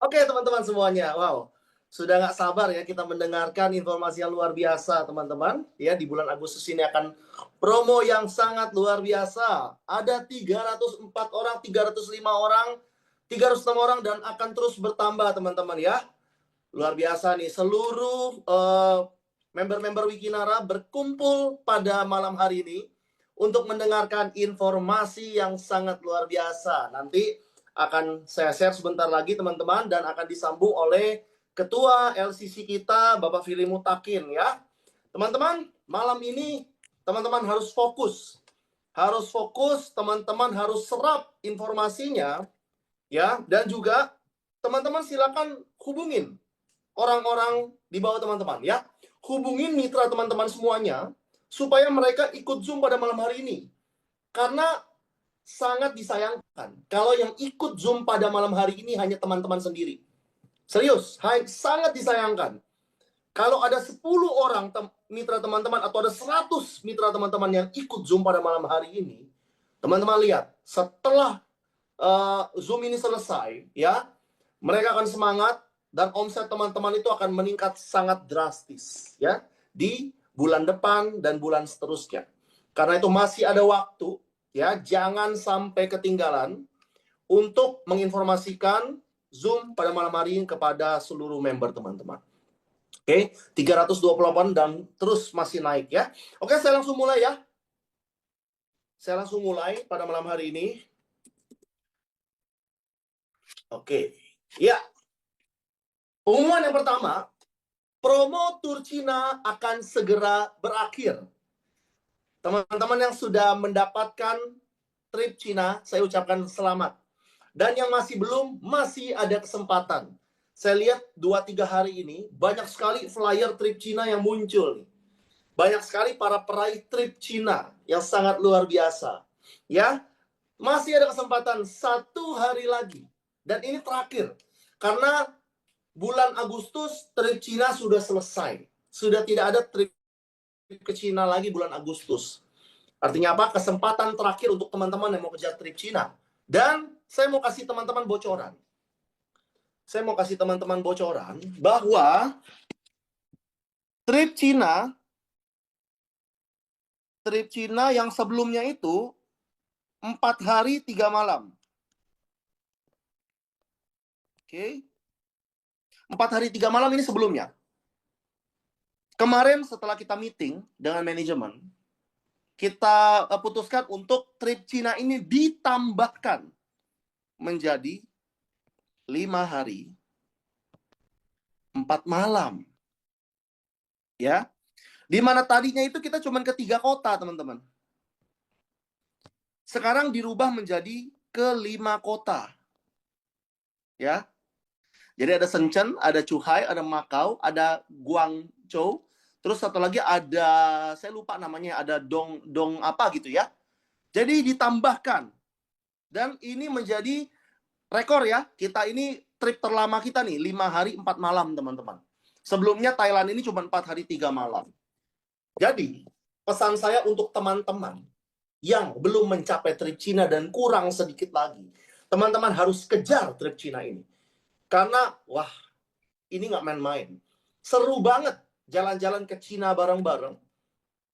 Oke teman-teman semuanya, wow, sudah nggak sabar ya kita mendengarkan informasi yang luar biasa teman-teman. Ya, di bulan Agustus ini akan promo yang sangat luar biasa. Ada 304 orang, 305 orang, 306 orang dan akan terus bertambah teman-teman ya. Luar biasa nih, seluruh member-member Wikinara berkumpul pada malam hari ini untuk mendengarkan informasi yang sangat luar biasa. Nanti akan saya share sebentar lagi teman-teman dan akan disambung oleh Ketua LCC kita Bapak Fili Mutakin ya. Teman-teman, malam ini teman-teman harus fokus. Harus fokus, teman-teman harus serap informasinya ya, dan juga teman-teman silakan hubungin orang-orang di bawah teman-teman ya. Hubungin mitra teman-teman semuanya supaya mereka ikut Zoom pada malam hari ini. Karena sangat disayangkan kalau yang ikut Zoom pada malam hari ini hanya teman-teman sendiri. Serius, sangat disayangkan. Kalau ada 10 orang mitra teman-teman atau ada 100 mitra teman-teman yang ikut Zoom pada malam hari ini, teman-teman lihat, setelah Zoom ini selesai, ya, mereka akan semangat dan omset teman-teman itu akan meningkat sangat drastis, ya, di bulan depan dan bulan seterusnya. Karena itu masih ada waktu. Ya, jangan sampai ketinggalan untuk menginformasikan Zoom pada malam hari ini kepada seluruh member teman-teman. Oke, 328 dan terus masih naik ya. Oke, saya langsung mulai ya. Saya langsung mulai pada malam hari ini. Oke, ya. Pengumuman yang pertama, promo tur Cina akan segera berakhir. Teman-teman yang sudah mendapatkan trip Cina, saya ucapkan selamat. Dan yang masih belum, masih ada kesempatan. Saya lihat 2-3 hari ini, banyak sekali flyer trip Cina yang muncul. Banyak sekali para peraih trip Cina yang sangat luar biasa. Ya, masih ada kesempatan 1 hari lagi. Dan ini terakhir. Karena bulan Agustus, trip Cina sudah selesai. Sudah tidak ada trip ke Cina lagi bulan Agustus. Artinya apa? Kesempatan terakhir untuk teman-teman yang mau kejar trip Cina. Dan saya mau kasih teman-teman bocoran. Saya mau kasih teman-teman bocoran bahwa trip Cina yang sebelumnya itu 4 hari 3 malam. Oke. 4 hari 3 malam ini sebelumnya. Kemarin setelah kita meeting dengan manajemen, kita putuskan untuk trip Cina ini ditambahkan menjadi 5 hari 4 malam. Ya. Di mana tadinya itu kita cuma ke 3 kota, teman-teman. Sekarang dirubah menjadi ke 5 kota. Ya. Jadi ada Shenzhen, ada Zhuhai, ada Macau, ada Guangzhou. Terus satu lagi ada, saya lupa namanya, ada Dong apa gitu ya. Jadi ditambahkan. Dan ini menjadi rekor ya. Kita ini trip terlama kita nih, 5 hari 4 malam teman-teman. Sebelumnya Thailand ini cuma 4 hari 3 malam. Jadi pesan saya untuk teman-teman yang belum mencapai trip Cina dan kurang sedikit lagi, teman-teman harus kejar trip Cina ini. Karena, wah, ini nggak main-main. Seru banget jalan-jalan ke Cina bareng-bareng.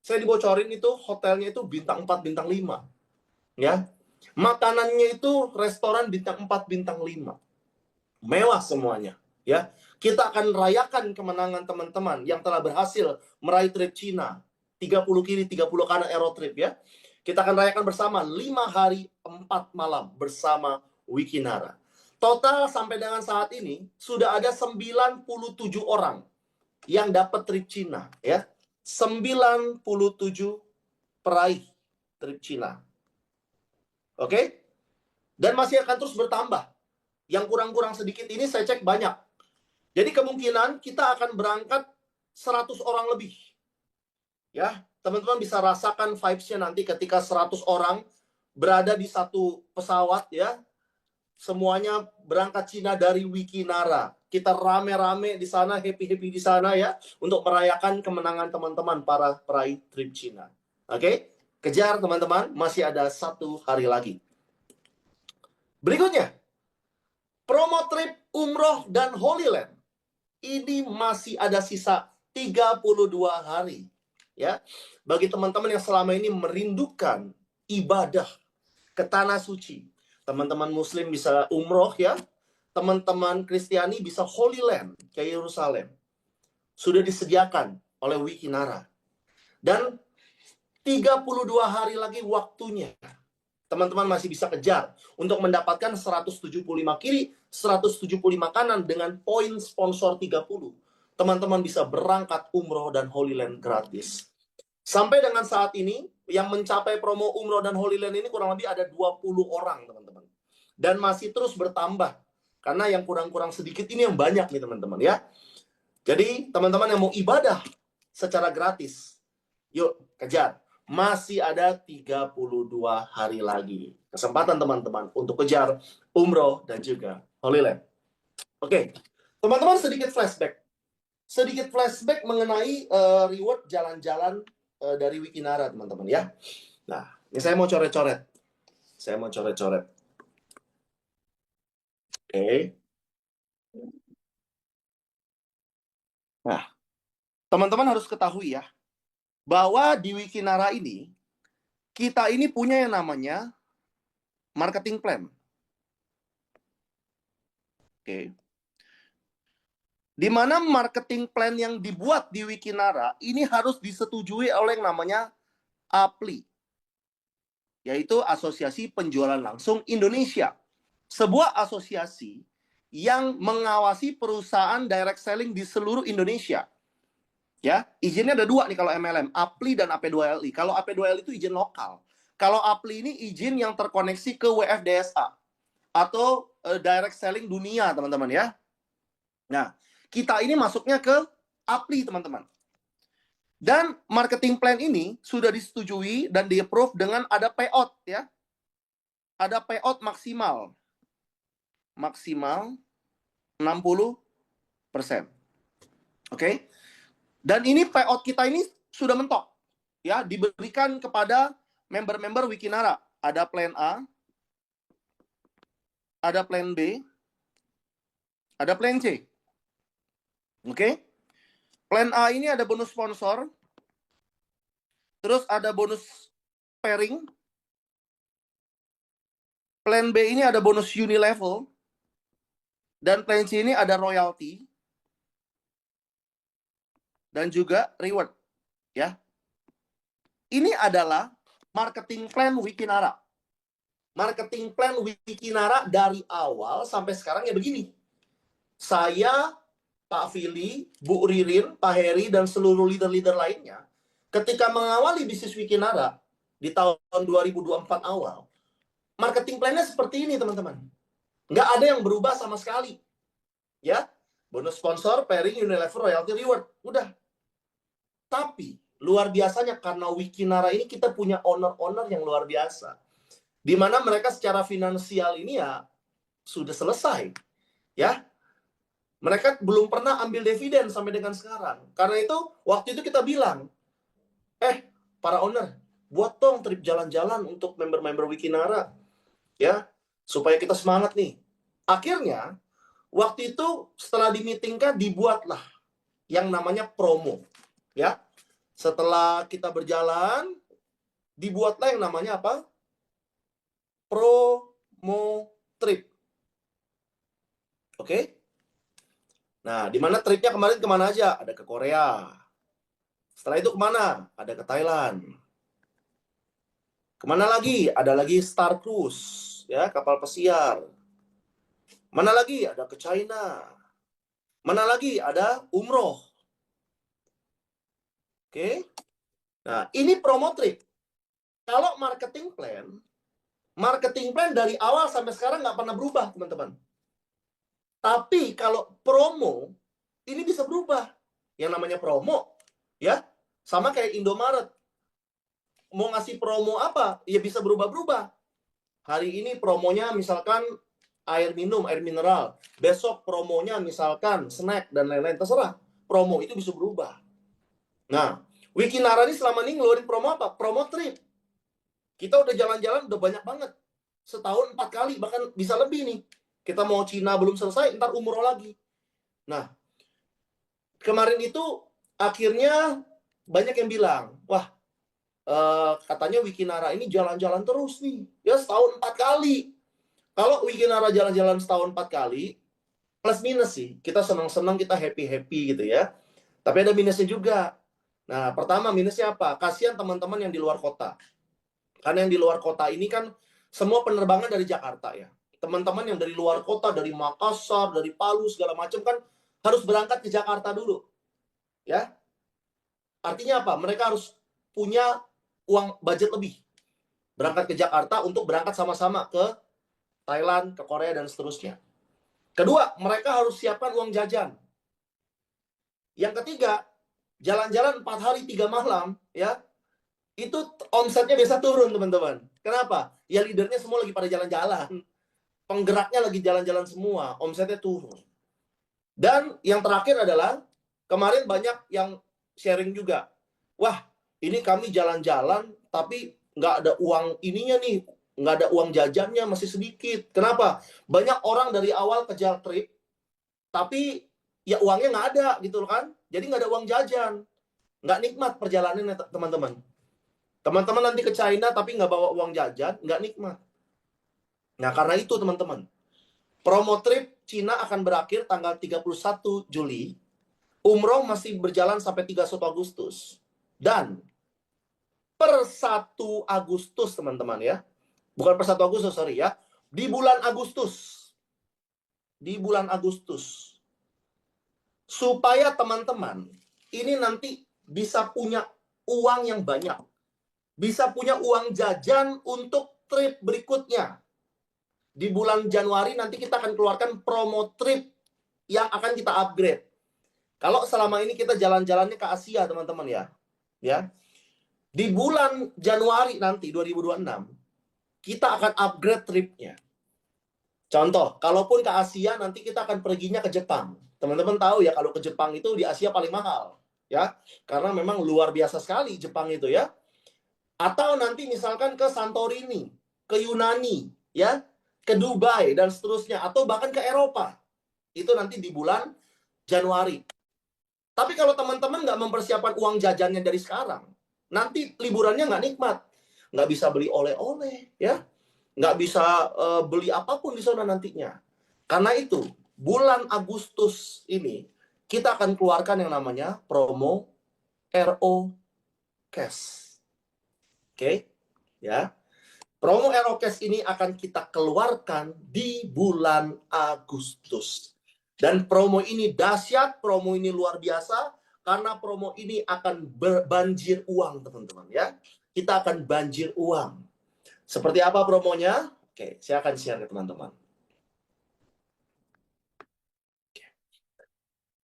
Saya dibocorin itu hotelnya itu bintang 4, bintang 5. Ya. Makanannya itu restoran bintang 4, bintang 5. Mewah semuanya. Ya. Kita akan rayakan kemenangan teman-teman yang telah berhasil meraih trip Cina. 30 kiri, 30 kanan Aerotrip ya. Kita akan rayakan bersama 5 hari 4 malam bersama Wikinara. Total sampai dengan saat ini sudah ada 97 orang yang dapat trip Cina ya. 97 peraih trip Cina. Oke? Dan masih akan terus bertambah. Yang kurang-kurang sedikit ini saya cek banyak. Jadi kemungkinan kita akan berangkat 100 orang lebih. Ya, teman-teman bisa rasakan vibes-nya nanti ketika 100 orang berada di satu pesawat ya. Semuanya berangkat Cina dari Wikinara. Kita rame-rame di sana, happy-happy di sana ya, untuk merayakan kemenangan teman-teman para peraih trip Cina. Oke? Kejar teman-teman, masih ada 1 hari lagi. Berikutnya, Promo trip umroh dan Holy Land ini masih ada sisa 32 hari. Ya, bagi teman-teman yang selama ini merindukan ibadah ke tanah suci, teman-teman Muslim bisa umroh ya, teman-teman Kristiani bisa Holy Land ke Yerusalem. Sudah disediakan oleh Wikinara. Dan 32 hari lagi waktunya. Teman-teman masih bisa kejar untuk mendapatkan 175 kiri, 175 kanan dengan poin sponsor 30. Teman-teman bisa berangkat umroh dan Holy Land gratis. Sampai dengan saat ini, yang mencapai promo umroh dan Holy Land ini kurang lebih ada 20 orang, teman-teman. Dan masih terus bertambah. Karena yang kurang-kurang sedikit ini yang banyak nih, teman-teman ya. Jadi, teman-teman yang mau ibadah secara gratis, yuk kejar. Masih ada 32 hari lagi. Kesempatan teman-teman untuk kejar umroh dan juga Holy Land. Oke, teman-teman sedikit flashback. Sedikit flashback mengenai reward jalan-jalan dari Wikinara, teman-teman ya. Nah, ini saya mau coret-coret. Oke. Nah, teman-teman harus ketahui ya, bahwa di Wikinara ini, kita ini punya yang namanya marketing plan. Oke. Di mana marketing plan yang dibuat di Wikinara ini harus disetujui oleh yang namanya APLI, yaitu Asosiasi Penjualan Langsung Indonesia. Sebuah asosiasi yang mengawasi perusahaan direct selling di seluruh Indonesia. Ya, izinnya ada dua nih kalau MLM, APLI dan AP2LI. Kalau AP2LI itu izin lokal. Kalau APLI ini izin yang terkoneksi ke WFDSA atau direct selling dunia, teman-teman ya. Nah, kita ini masuknya ke APLI, teman-teman. Dan marketing plan ini sudah disetujui dan di-approve dengan ada payout ya. Ada payout maksimal. Maksimal 60%. Oke? Dan ini payout kita ini sudah mentok. Ya, diberikan kepada member-member Wikinara. Ada plan A, ada plan B, ada plan C. Oke? Plan A ini ada bonus sponsor. Terus ada bonus pairing. Plan B ini ada bonus unilevel. Dan plan C ini ada royalty. Dan juga reward. Ya. Ini adalah marketing plan Wikinara. Marketing plan Wikinara dari awal sampai sekarang ya begini. Saya, Pak Fili, Bu Ririn, Pak Heri, dan seluruh leader-leader lainnya, ketika mengawali bisnis Wikinara di tahun 2024 awal, marketing plan-nya seperti ini, teman-teman. Nggak ada yang berubah sama sekali. Ya, bonus sponsor, pairing, unilever, royalty, reward. Udah. Tapi luar biasanya karena Wikinara ini kita punya owner-owner yang luar biasa. Di mana mereka secara finansial ini ya sudah selesai. Ya. Mereka belum pernah ambil dividen sampai dengan sekarang. Karena itu waktu itu kita bilang, para owner, buat dong trip jalan-jalan untuk member-member Wikinara. Ya, supaya kita semangat nih. Akhirnya waktu itu setelah dimeetingkan dibuatlah yang namanya promo. Ya, setelah kita berjalan, dibuatlah yang namanya apa? Promo trip. Oke? Nah, di mana tripnya kemarin kemana aja? Ada ke Korea. Setelah itu kemana? Ada ke Thailand. Kemana lagi? Ada lagi Star Cruise, ya, kapal pesiar. Mana lagi? Ada ke China. Mana lagi? Ada umroh. Oke? Nah, ini promo trip. Kalau marketing plan dari awal sampai sekarang nggak pernah berubah, teman-teman. Tapi kalau promo, ini bisa berubah. Yang namanya promo, ya, sama kayak Indomaret. Mau ngasih promo apa? Ya bisa berubah-berubah. Hari ini promonya misalkan air minum, air mineral. Besok promonya misalkan snack dan lain-lain. Terserah. Promo itu bisa berubah. Nah, Wikinara ini selama ini ngeluarin promo apa? Promo trip. Kita udah jalan-jalan udah banyak banget. Setahun 4 kali, bahkan bisa lebih nih. Kita mau Cina belum selesai, ntar umroh lagi. Nah, kemarin itu akhirnya banyak yang bilang, wah, katanya Wikinara ini jalan-jalan terus nih. Ya, setahun 4 kali. Kalau Wikinara jalan-jalan setahun 4 kali, plus minus sih. Kita senang-senang, kita happy-happy gitu ya. Tapi ada minusnya juga. Nah, pertama minusnya apa? Kasihan teman-teman yang di luar kota. Karena yang di luar kota ini kan semua penerbangan dari Jakarta ya. Teman-teman yang dari luar kota, dari Makassar, dari Palu, segala macam kan harus berangkat ke Jakarta dulu. Ya. Artinya apa? Mereka harus punya uang budget lebih. Berangkat ke Jakarta untuk berangkat sama-sama ke Thailand, ke Korea, dan seterusnya. Kedua, mereka harus siapkan uang jajan. Yang ketiga, jalan-jalan 4 hari 3 malam, ya, itu omsetnya biasa turun, teman-teman. Kenapa? Ya leadernya semua lagi pada jalan-jalan. Penggeraknya lagi jalan-jalan semua, omsetnya turun. Dan yang terakhir adalah, kemarin banyak yang sharing juga. Wah, ini kami jalan-jalan, tapi nggak ada uang ininya nih, nggak ada uang jajannya, masih sedikit. Kenapa? Banyak orang dari awal kejar trip, tapi ya uangnya nggak ada gitu kan. Jadi nggak ada uang jajan. Nggak nikmat perjalanannya, teman-teman. Teman-teman nanti ke China tapi nggak bawa uang jajan, nggak nikmat. Nah, karena itu teman-teman, promo trip Cina akan berakhir tanggal 31 Juli. Umroh masih berjalan sampai 31 Agustus. Dan per 1 Agustus, teman-teman ya. Bukan per 1 Agustus, sorry ya. Di bulan Agustus. Di bulan Agustus. Supaya teman-teman ini nanti bisa punya uang yang banyak. Bisa punya uang jajan untuk trip berikutnya. Di bulan Januari nanti kita akan keluarkan promo trip yang akan kita upgrade. Kalau selama ini kita jalan-jalannya ke Asia, teman-teman ya. Ya. Di bulan Januari nanti 2026 kita akan upgrade tripnya. Contoh, kalaupun ke Asia nanti kita akan perginya ke Jepang. Teman-teman tahu ya, kalau ke Jepang itu di Asia paling mahal, ya. Karena memang luar biasa sekali Jepang itu ya. Atau nanti misalkan ke Santorini, ke Yunani, ya, ke Dubai dan seterusnya, atau bahkan ke Eropa. Itu nanti di bulan Januari. Tapi kalau teman-teman nggak mempersiapkan uang jajannya dari sekarang, nanti liburannya nggak nikmat. Nggak bisa beli oleh-oleh, ya. Nggak bisa beli apapun di sana nantinya. Karena itu, bulan Agustus ini, kita akan keluarkan yang namanya promo RO Cash. Oke? Ya. Promo RO Cash ini akan kita keluarkan di bulan Agustus. Dan promo ini dahsyat, promo ini luar biasa, karena promo ini akan berbanjir uang, teman-teman ya. Kita akan banjir uang. Seperti apa promonya? Oke, saya akan share ke teman-teman.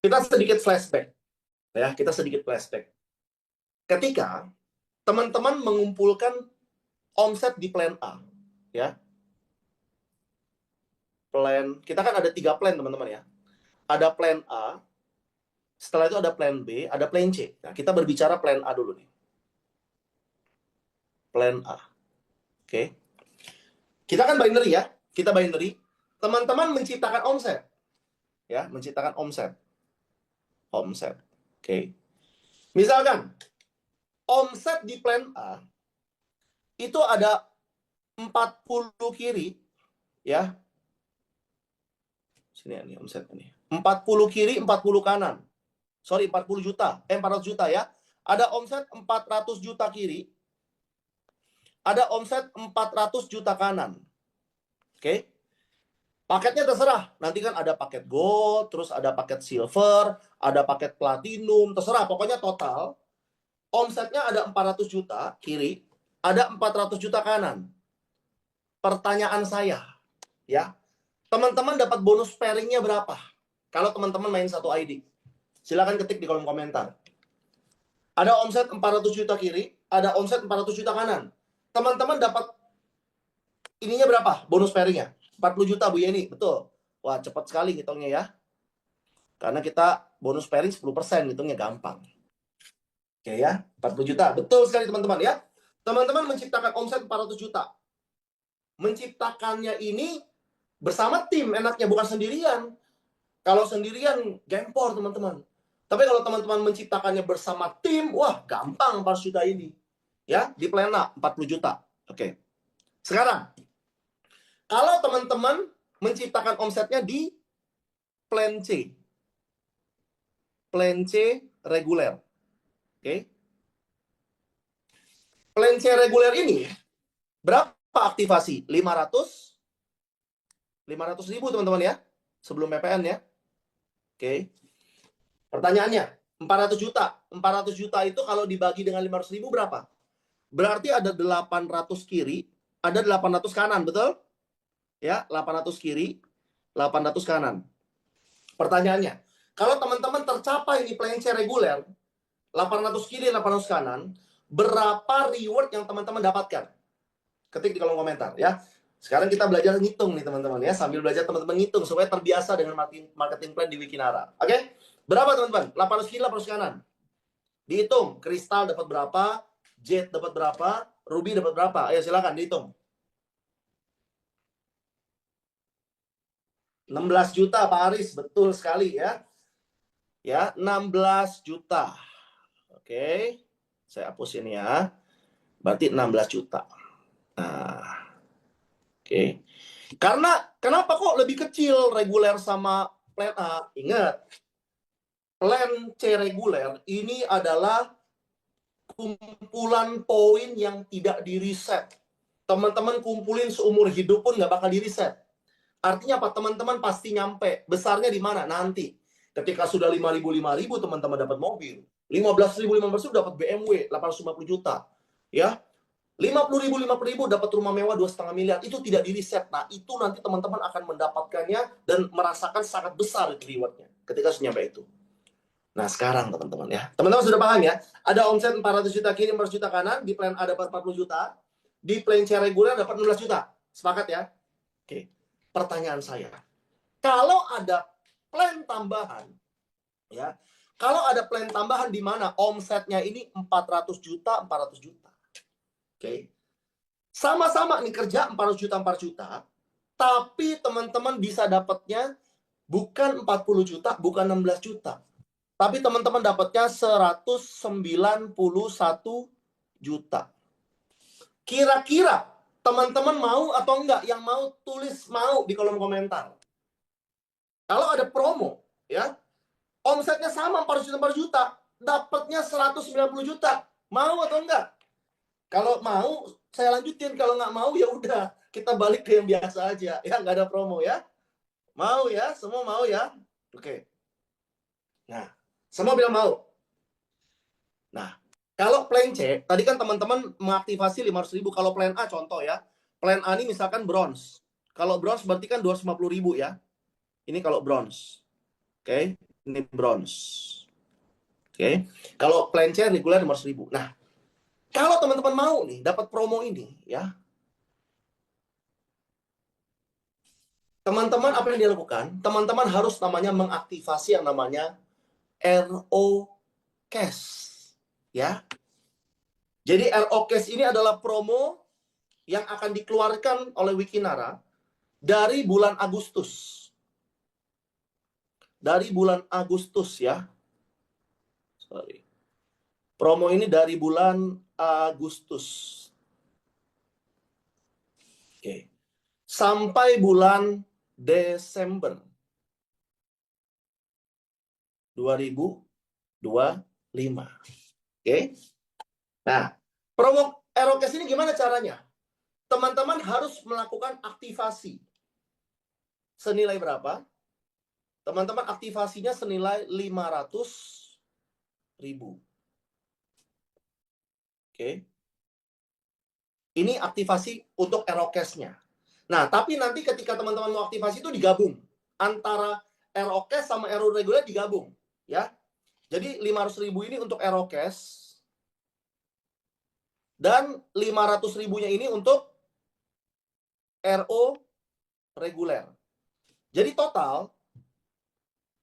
Kita sedikit flashback. Ya, kita sedikit flashback. Ketika teman-teman mengumpulkan omset di plan A, ya. Plan, kita kan ada 3 plan, teman-teman ya. Ada plan A, setelah itu ada plan B, ada plan C. Nah, kita berbicara plan A dulu nih. Plan A. Oke. Kita kan binary ya. Kita binary. Teman-teman menciptakan omset. Ya, menciptakan omset. Omset. Oke. Misalkan, omset di plan A itu ada 40 kiri. Ya. Sini nih omset ini. 40 kiri, 40 kanan. Sorry, 40 juta. 400 juta ya. Ada omset 400 juta kiri. Ada omset 400 juta kanan. Oke. Paketnya terserah. Nanti kan ada paket gold, terus ada paket silver, ada paket platinum, terserah. Pokoknya total omsetnya ada 400 juta kiri, ada 400 juta kanan. Pertanyaan saya, ya. Teman-teman dapat bonus pairingnya berapa? Kalau teman-teman main satu ID. Silakan ketik di kolom komentar. Ada omset 400 juta kiri, ada omset 400 juta kanan. Teman-teman dapat ininya berapa? Bonus pairingnya? 40 juta Bu Yeni, betul. Wah, cepat sekali hitungnya ya. Karena kita bonus pairing 10%, hitungnya gampang. Oke ya, 40 juta. Betul sekali teman-teman ya. Teman-teman menciptakan omset 400 juta. Menciptakannya ini Bersama tim enaknya, bukan sendirian. Kalau sendirian, gempor teman-teman. Tapi kalau teman-teman menciptakannya bersama tim, wah gampang 400 juta ini. Ya, di plan A 40 juta. Oke. Sekarang, kalau teman-teman menciptakan omsetnya di plan C. Plan C reguler. Oke. Plan C reguler ini, berapa aktivasi? 500 ribu teman-teman ya. Sebelum PPN ya. Oke. Pertanyaannya, 400 juta. 400 juta itu kalau dibagi dengan 500 ribu berapa? Berarti ada 800 kiri, ada 800 kanan, betul? Ya, 800 kiri, 800 kanan. Pertanyaannya, kalau teman-teman tercapai di plan C reguler, 800 kiri, 800 kanan, berapa reward yang teman-teman dapatkan? Ketik di kolom komentar ya. Sekarang kita belajar ngitung nih teman-teman ya, sambil belajar teman-teman ngitung supaya terbiasa dengan marketing plan di Wikinara. Oke? Berapa teman-teman? 800 kiri, 800 kanan. Dihitung, kristal dapat berapa, jet dapat berapa, ruby dapat berapa. Ayo silakan dihitung. 16 juta Pak Aris, betul sekali ya. Ya, 16 juta. Oke. Saya hapus ini ya. Berarti 16 juta. Nah. Oke. Karena kenapa kok lebih kecil reguler sama plan A? Ingat. Plan C reguler ini adalah kumpulan poin yang tidak di-reset. Teman-teman kumpulin seumur hidup pun nggak bakal di-reset. Artinya apa? Teman-teman pasti nyampe. Besarnya di mana? Nanti. Ketika sudah 5.000 teman-teman dapat mobil. 15.000 dapat BMW 850 juta. Ya. 50.000 dapat rumah mewah 2,5 miliar. Itu tidak di-reset. Nah, itu nanti teman-teman akan mendapatkannya dan merasakan sangat besar rewardnya ketika sudah nyampe itu. Nah, sekarang teman-teman ya. Teman-teman sudah paham ya? Ada omset 400 juta kiri, 400 juta kanan. Di plan A dapat 40 juta. Di plan C reguler dapat 16 juta. Sepakat ya? Oke. Pertanyaan saya, kalau ada plan tambahan, ya, kalau ada plan tambahan di mana omsetnya ini 400 juta, 400 juta. Oke. Sama-sama nih kerja 400 juta, 4 juta, tapi teman-teman bisa dapatnya bukan 40 juta, bukan 16 juta. Tapi teman-teman dapatnya 191 juta. Kira-kira teman-teman mau atau enggak? Yang mau tulis mau di kolom komentar. Kalau ada promo, ya, omsetnya sama 400 juta, dapatnya 190 juta. Mau atau enggak? Kalau mau, saya lanjutin. Kalau nggak mau, ya udah. Kita balik ke yang biasa aja. Ya, nggak ada promo ya. Mau ya? Semua mau ya? Oke. Nah, semua bilang mau. Nah, kalau plan C, tadi kan teman-teman mengaktifasi 500.000. Kalau plan A contoh ya. Plan A ini misalkan bronze. Kalau bronze berarti kan 250.000 ya. Ini kalau bronze. Oke, ini bronze. Oke. Kalau plan C reguler 500.000. Nah, kalau teman-teman mau nih dapat promo ini ya. Teman-teman apa yang dilakukan? Teman-teman harus namanya mengaktifasi yang namanya RO Cash. Ya. Jadi RO Cash ini adalah promo yang akan dikeluarkan oleh Wikinara dari bulan Agustus. Dari bulan Agustus ya. Sorry. Promo ini dari bulan Agustus. Oke. Sampai bulan Desember 2025. Oke. Nah, promo ROCAS ini gimana caranya? Teman-teman harus melakukan aktivasi. Senilai berapa? Teman-teman aktivasinya senilai 500.000. Oke. Ini aktivasi untuk ROCAS-nya. Nah, tapi nanti ketika teman-teman mau aktivasi itu digabung. Antara ROCAS sama RO reguler digabung. Ya. Jadi 500.000 ini untuk ROCAS. Dan 500.000-nya ini untuk RO reguler. Jadi total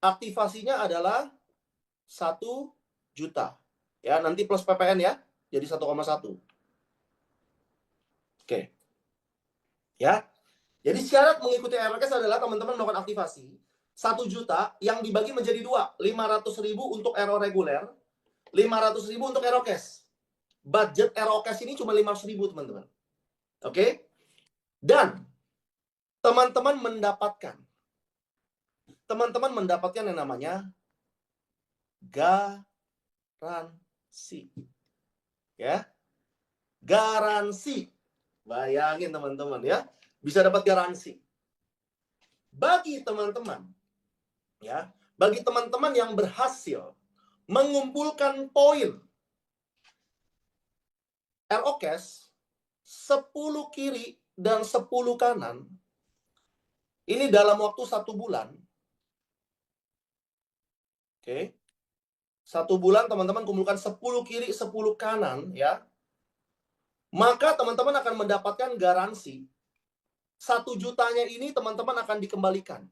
aktivasinya adalah 1 juta. Ya, nanti plus PPN ya. Jadi 1,1. Oke. Ya. Jadi syarat mengikuti ROKES adalah teman-teman melakukan aktivasi 1 juta yang dibagi menjadi 2. 500.000 untuk RO reguler, 500.000 untuk ROKES. Budget ROKES ini cuma 500.000 teman-teman. Oke? Dan teman-teman mendapatkan yang namanya garansi. Ya. Garansi. Bayangin teman-teman ya. Bisa dapat garansi. Bagi teman-teman ya, bagi teman-teman yang berhasil mengumpulkan poin ROKES 10 kiri dan 10 kanan, ini dalam waktu 1 bulan. Oke. 1 bulan teman-teman kumpulkan 10 kiri, 10 kanan ya. Maka teman-teman akan mendapatkan garansi 1 jutanya ini teman-teman akan dikembalikan.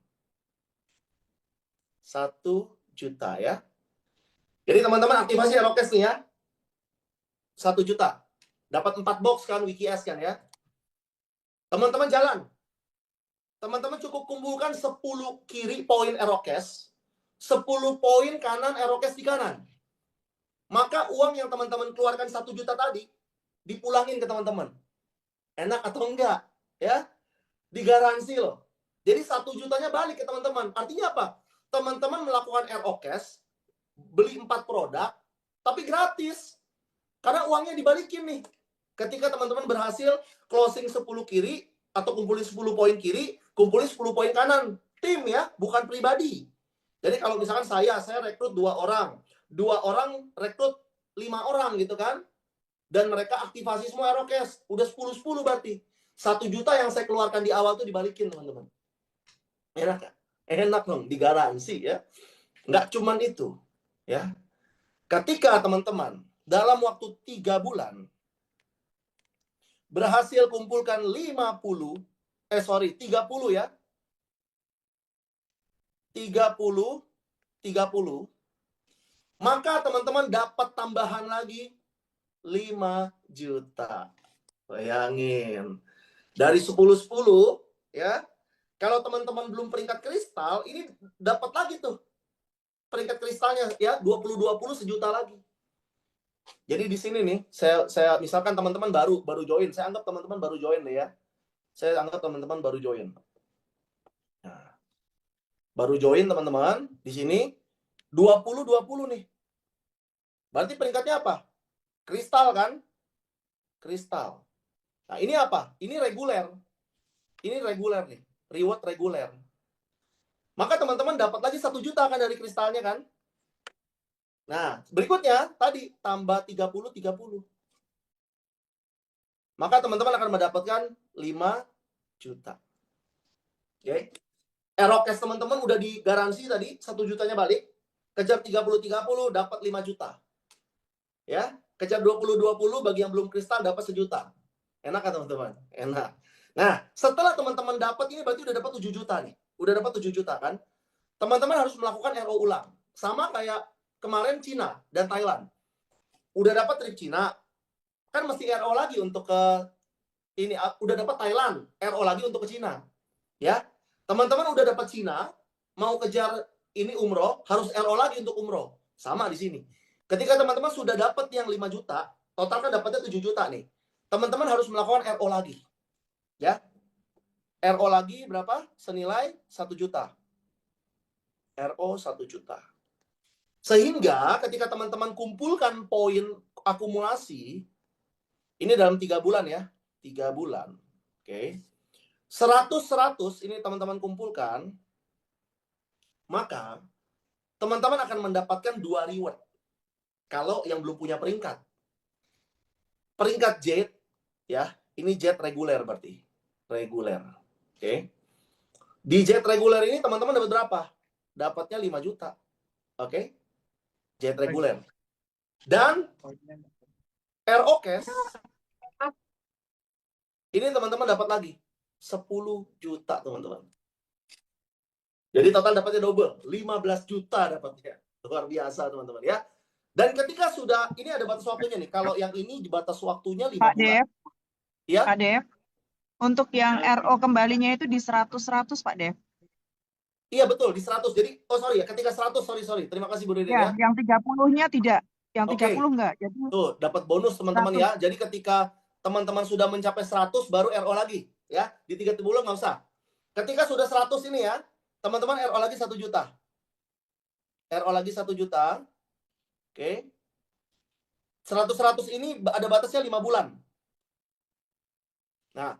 1 juta ya. Jadi teman-teman aktivasi ROKES nih ya. 1 juta. Dapat 4 box kan, WikiS kan ya. Teman-teman jalan. Teman-teman cukup kumpulkan 10 kiri poin ROKES, 10 poin kanan ROKES di kanan. Maka uang yang teman-teman keluarkan 1 juta tadi, dipulangin ke teman-teman. Enak atau enggak? Ya, digaransi loh. Jadi 1 jutanya balik ke teman-teman. Artinya apa? Teman-teman melakukan ROKES, beli 4 produk, tapi gratis. Karena uangnya dibalikin nih. Ketika teman-teman berhasil closing 10 kiri, atau kumpulin 10 poin kiri, kumpulin 10 poin kanan. Tim ya, bukan pribadi. Jadi kalau misalkan saya rekrut 2 orang. 2 orang rekrut 5 orang gitu kan. Dan mereka aktivasi semua ROKES. Udah 10-10 berarti. 1 juta yang saya keluarkan di awal tuh dibalikin teman-teman. Enak kan? Enak dong, digaransi ya. Nggak cuman itu. Ya. Ketika teman-teman dalam waktu 3 bulan berhasil kumpulkan 30 ya. 30. Maka teman-teman dapat tambahan lagi 5 juta. Bayangin. Dari 10-10 ya. Kalau teman-teman belum peringkat kristal, ini dapat lagi tuh. Peringkat kristalnya ya, 20-20 sejuta lagi. Jadi di sini nih, saya misalkan teman-teman baru join, saya anggap teman-teman baru join deh ya. Saya anggap teman-teman baru join. Nah, baru join teman-teman, di sini 20-20 nih. Berarti peringkatnya apa? Kristal kan? Kristal. Nah, ini apa? Ini reguler. Ini reguler nih, reward reguler. Maka teman-teman dapat lagi 1 juta kan dari kristalnya kan? Nah, berikutnya tadi tambah 30. Maka teman-teman akan mendapatkan 5 juta. Oke. ROKES teman-teman udah digaransi tadi 1 jutanya balik. Kejar 30 dapat 5 juta. Ya, kejar 20 bagi yang belum kristal dapat 1 juta. Enak kan teman-teman? Enak. Nah, setelah teman-teman dapat ini berarti udah dapat 7 juta nih. Udah dapat 7 juta kan? Teman-teman harus melakukan RO ulang. Sama kayak kemarin Cina dan Thailand. Udah dapat trip Cina, kan mesti RO lagi untuk ke ini. Udah dapat Thailand, RO lagi untuk ke Cina. Ya. Teman-teman udah dapat Cina, mau kejar ini umroh, harus RO lagi untuk umroh. Sama di sini. Ketika teman-teman sudah dapat yang 5 juta, total kan dapatnya 7 juta nih. Teman-teman harus melakukan RO lagi. Ya. RO lagi berapa? Senilai 1 juta. RO 1 juta. Sehingga ketika teman-teman kumpulkan poin akumulasi, ini dalam 3 bulan ya. 3 bulan. Oke. 100 ini teman-teman kumpulkan, maka teman-teman akan mendapatkan 2 reward. Kalau yang belum punya peringkat. Peringkat jet, ya, ini jet reguler berarti. Reguler. Oke. Di jet reguler ini teman-teman dapat berapa? Dapatnya 5 juta. Oke. Jet reguler. Dan ROKES, ini teman-teman dapat lagi 10 juta teman-teman. Jadi total dapatnya double, 15 juta dapatnya. Luar biasa teman-teman ya. Dan ketika sudah, ini ada batas waktunya nih. Kalau yang ini batas waktunya 5 Pak bulan. Dev, Ya. Pak Dev, Untuk yang RO kembalinya itu di 100 Pak Dev. Iya betul, di 100. Jadi, oh sorry ya, ketika 100, sorry. Terima kasih Bu Deden Ya, ya. yang 30-nya tidak. Yang Oke. 30 enggak. Jadi Tuh, dapat bonus teman-teman 100. ya. Jadi ketika teman-teman sudah mencapai 100, baru RO lagi. Ya, di 30 nggak usah. Ketika sudah 100 ini ya, teman-teman RO lagi 1 juta. RO lagi 1 juta. Oke. 100-100 ini ada batasnya 5 bulan. Nah,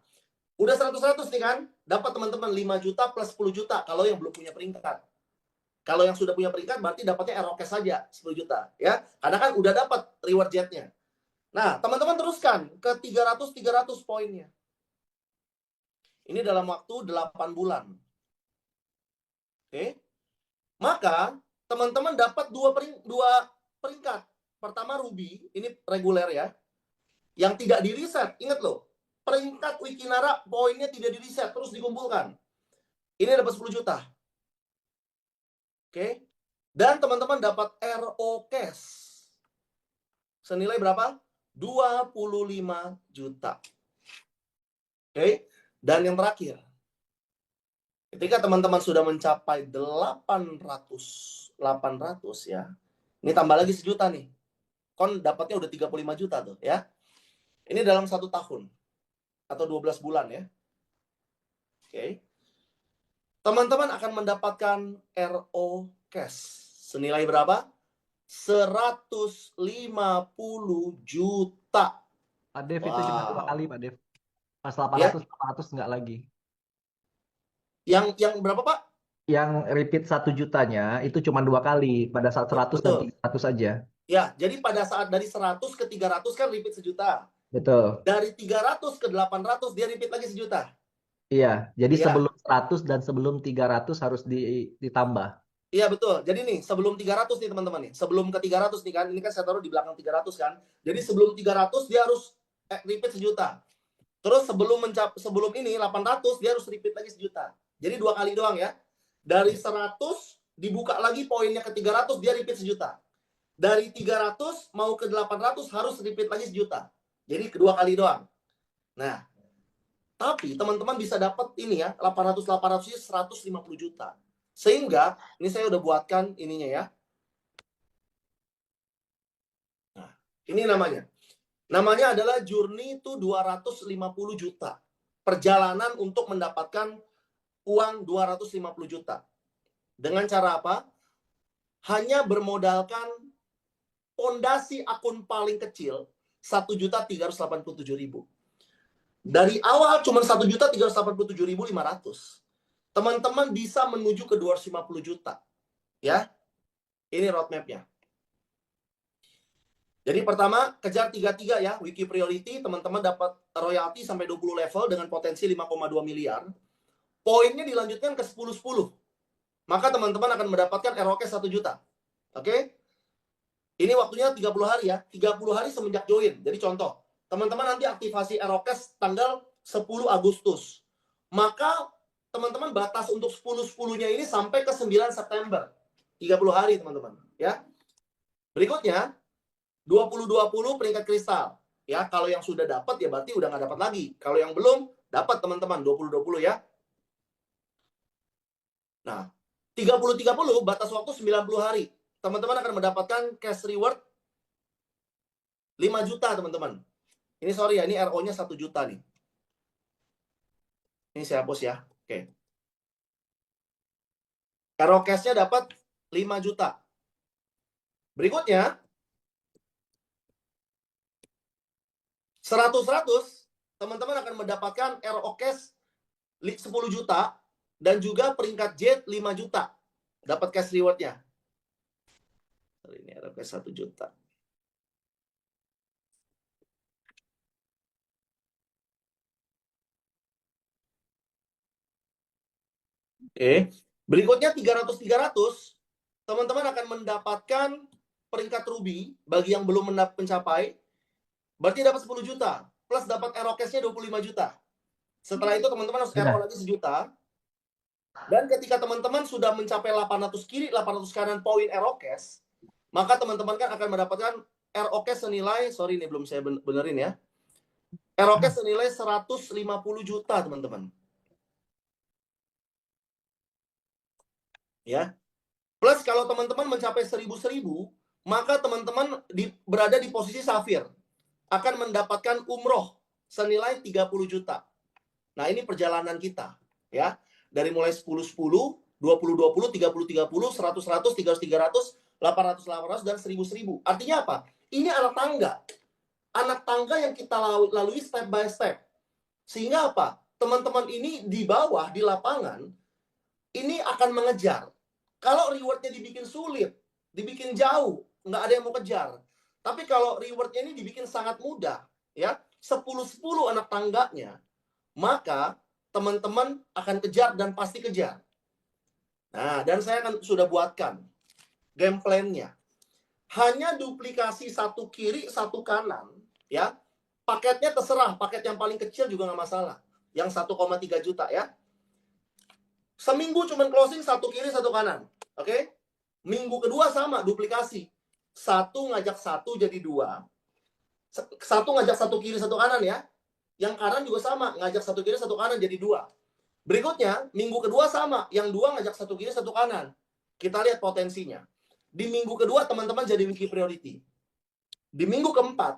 udah 100-100 nih kan, dapat teman-teman 5 juta plus 10 juta kalau yang belum punya peringkat. Kalau yang sudah punya peringkat berarti dapatnya RO cash saja 10 juta ya. Karena kan udah dapat reward jetnya. Nah, teman-teman teruskan ke 300 poinnya. Ini dalam waktu 8 bulan. Oke. Maka teman-teman dapat dua peringkat. Pertama Ruby, ini reguler ya. Yang tidak di-reset. Ingat loh, peringkat Wikinara poinnya tidak di-reset, terus dikumpulkan. Ini dapat 10 juta. Oke. Dan teman-teman dapat RO cash. Senilai berapa? 25 juta. Oke. Dan yang terakhir, ketika teman-teman sudah mencapai 800 ya. Ini tambah lagi 1 juta nih. Kon dapatnya udah 35 juta tuh ya. Ini dalam 1 tahun atau 12 bulan ya. Oke. Teman-teman akan mendapatkan RO cash senilai berapa? 150 juta. Pak Dev itu cuma 2 kali, Pak Dev. Pas Ya. 800 nggak lagi. Yang berapa, Pak? Yang repeat 1 jutanya itu cuma 2 kali, pada saat 100 dan Betul. 300 saja. Ya, jadi pada saat dari 100 ke 300 kan repeat 1 juta. Betul. Dari 300 ke 800 dia repeat lagi 1 juta. Iya, jadi Iya. sebelum 100 dan sebelum 300 harus ditambah. Iya betul. Jadi nih, sebelum 300 nih teman-teman nih. Sebelum ke 300 nih kan, ini kan saya taruh di belakang 300 kan. Jadi sebelum 300 dia harus repeat 1 juta. Terus sebelum ini 800 dia harus repeat lagi 1 juta. Jadi 2 kali doang ya. Dari 100 dibuka lagi poinnya ke 300 dia repeat 1 juta. Dari 300 mau ke 800 harus repeat lagi 1 juta. Jadi kedua kali doang. Nah, tapi teman-teman bisa dapat ini ya, 800 nya 150 juta. Sehingga ini saya udah buatkan ininya ya. Nah, ini namanya. Namanya adalah Journey to 250 juta. Perjalanan untuk mendapatkan uang 250 juta. Dengan cara apa? Hanya bermodalkan pondasi akun paling kecil 1.387.000. Dari awal cuma 1.387.500. Teman-teman bisa menuju ke 250 juta. Ya. Ini roadmap-nya. Jadi pertama, kejar 33 ya, Wiki Priority, teman-teman dapat royalti sampai 20 level dengan potensi 5,2 miliar. Poinnya dilanjutkan ke 10-10. Maka teman-teman akan mendapatkan ROK 1 juta. Oke? Ini waktunya 30 hari ya, 30 hari semenjak join. Jadi contoh, teman-teman nanti aktivasi ROK tanggal 10 Agustus. Maka teman-teman batas untuk 10-10-nya ini sampai ke 9 September. 30 hari teman-teman. Ya. Berikutnya, 2020 peringkat kristal. Ya, kalau yang sudah dapat ya berarti udah nggak dapat lagi. Kalau yang belum, dapat teman-teman 2020 ya. Nah, 30-30 batas waktu 90 hari. Teman-teman akan mendapatkan cash reward 5 juta, teman-teman. Ini sorry ya, ini RO-nya 1 juta nih. Ini saya hapus ya. Oke. RO cash-nya dapat 5 juta. Berikutnya, 100-100, teman-teman akan mendapatkan RO cash 10 juta dan juga peringkat jet 5 juta. Dapat cash reward-nya. Ini RO cash 1 juta. Oke. Berikutnya 300-300, teman-teman akan mendapatkan peringkat ruby bagi yang belum mencapai. Berarti dapat 10 juta. Plus dapat RO cash-nya 25 juta. Setelah itu teman-teman harus RO lagi 1 juta. Dan ketika teman-teman sudah mencapai 800 kiri, 800 kanan poin RO cash, maka teman-teman kan akan mendapatkan RO cash senilai, sorry ini belum saya benerin ya. ROCAS senilai 150 juta, teman-teman. Ya. Plus kalau teman-teman mencapai 1000, maka teman-teman berada di posisi safir. Akan mendapatkan umroh senilai 30 juta. Nah, ini perjalanan kita, ya. Dari mulai 10-10, 20-20, 30-30, 100-100, 300-300, 800-800, dan 1000-1000. Artinya apa? Ini anak tangga. Anak tangga yang kita lalui step by step. Sehingga apa? Teman-teman ini di bawah, di lapangan, ini akan mengejar. Kalau rewardnya dibikin sulit, dibikin jauh, nggak ada yang mau kejar. Tapi kalau rewardnya ini dibikin sangat mudah, ya, 10-10 anak tangganya, maka teman-teman akan kejar dan pasti kejar. Nah, dan saya akan sudah buatkan game plan-nya. Hanya duplikasi satu kiri, satu kanan, ya. Paketnya terserah, paket yang paling kecil juga nggak masalah. Yang 1,3 juta, ya. Seminggu cuma closing satu kiri, satu kanan. Oke? Minggu kedua sama, duplikasi. Satu ngajak satu jadi dua. Satu ngajak satu kiri, satu kanan, ya. Yang kanan juga sama, ngajak satu kiri, satu kanan jadi dua. Berikutnya, minggu kedua sama. Yang dua ngajak satu kiri, satu kanan. Kita lihat potensinya. Di minggu kedua, teman-teman jadi wiki priority. Di minggu keempat,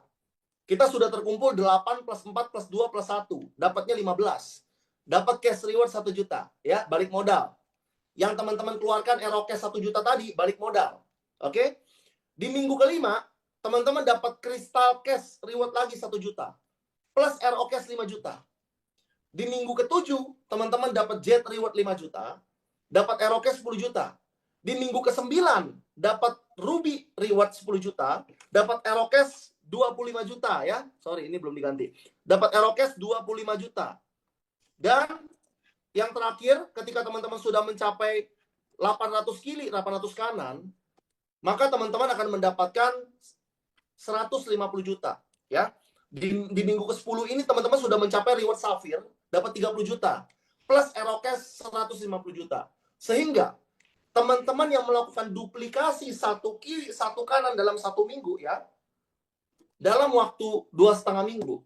kita sudah terkumpul 8 plus 4 plus 2 plus 1. Dapatnya 15. Dapat cash reward 1 juta. Ya, balik modal. Yang teman-teman keluarkan ROCAS 1 juta tadi, balik modal. Oke? Di minggu kelima, teman-teman dapat crystal cash reward lagi 1 juta. Plus ROCAS 5 juta. Di minggu ketujuh, teman-teman dapat jet reward 5 juta. Dapat ROCAS 10 juta. Di minggu ke-9, dapat ruby reward 10 juta. Dapat ROCAS 25 juta, ya. Sorry, ini belum diganti. Dapat ROCAS 25 juta. Dan yang terakhir, ketika teman-teman sudah mencapai 800 kiri, 800 kanan, maka teman-teman akan mendapatkan 150 juta. Ya. Di minggu ke-10 ini, teman-teman sudah mencapai reward safir, dapat 30 juta. Plus ROCAS 150 juta. Sehingga, teman-teman yang melakukan duplikasi satu kiri, satu kanan dalam 1 minggu, ya, dalam waktu 2,5 minggu,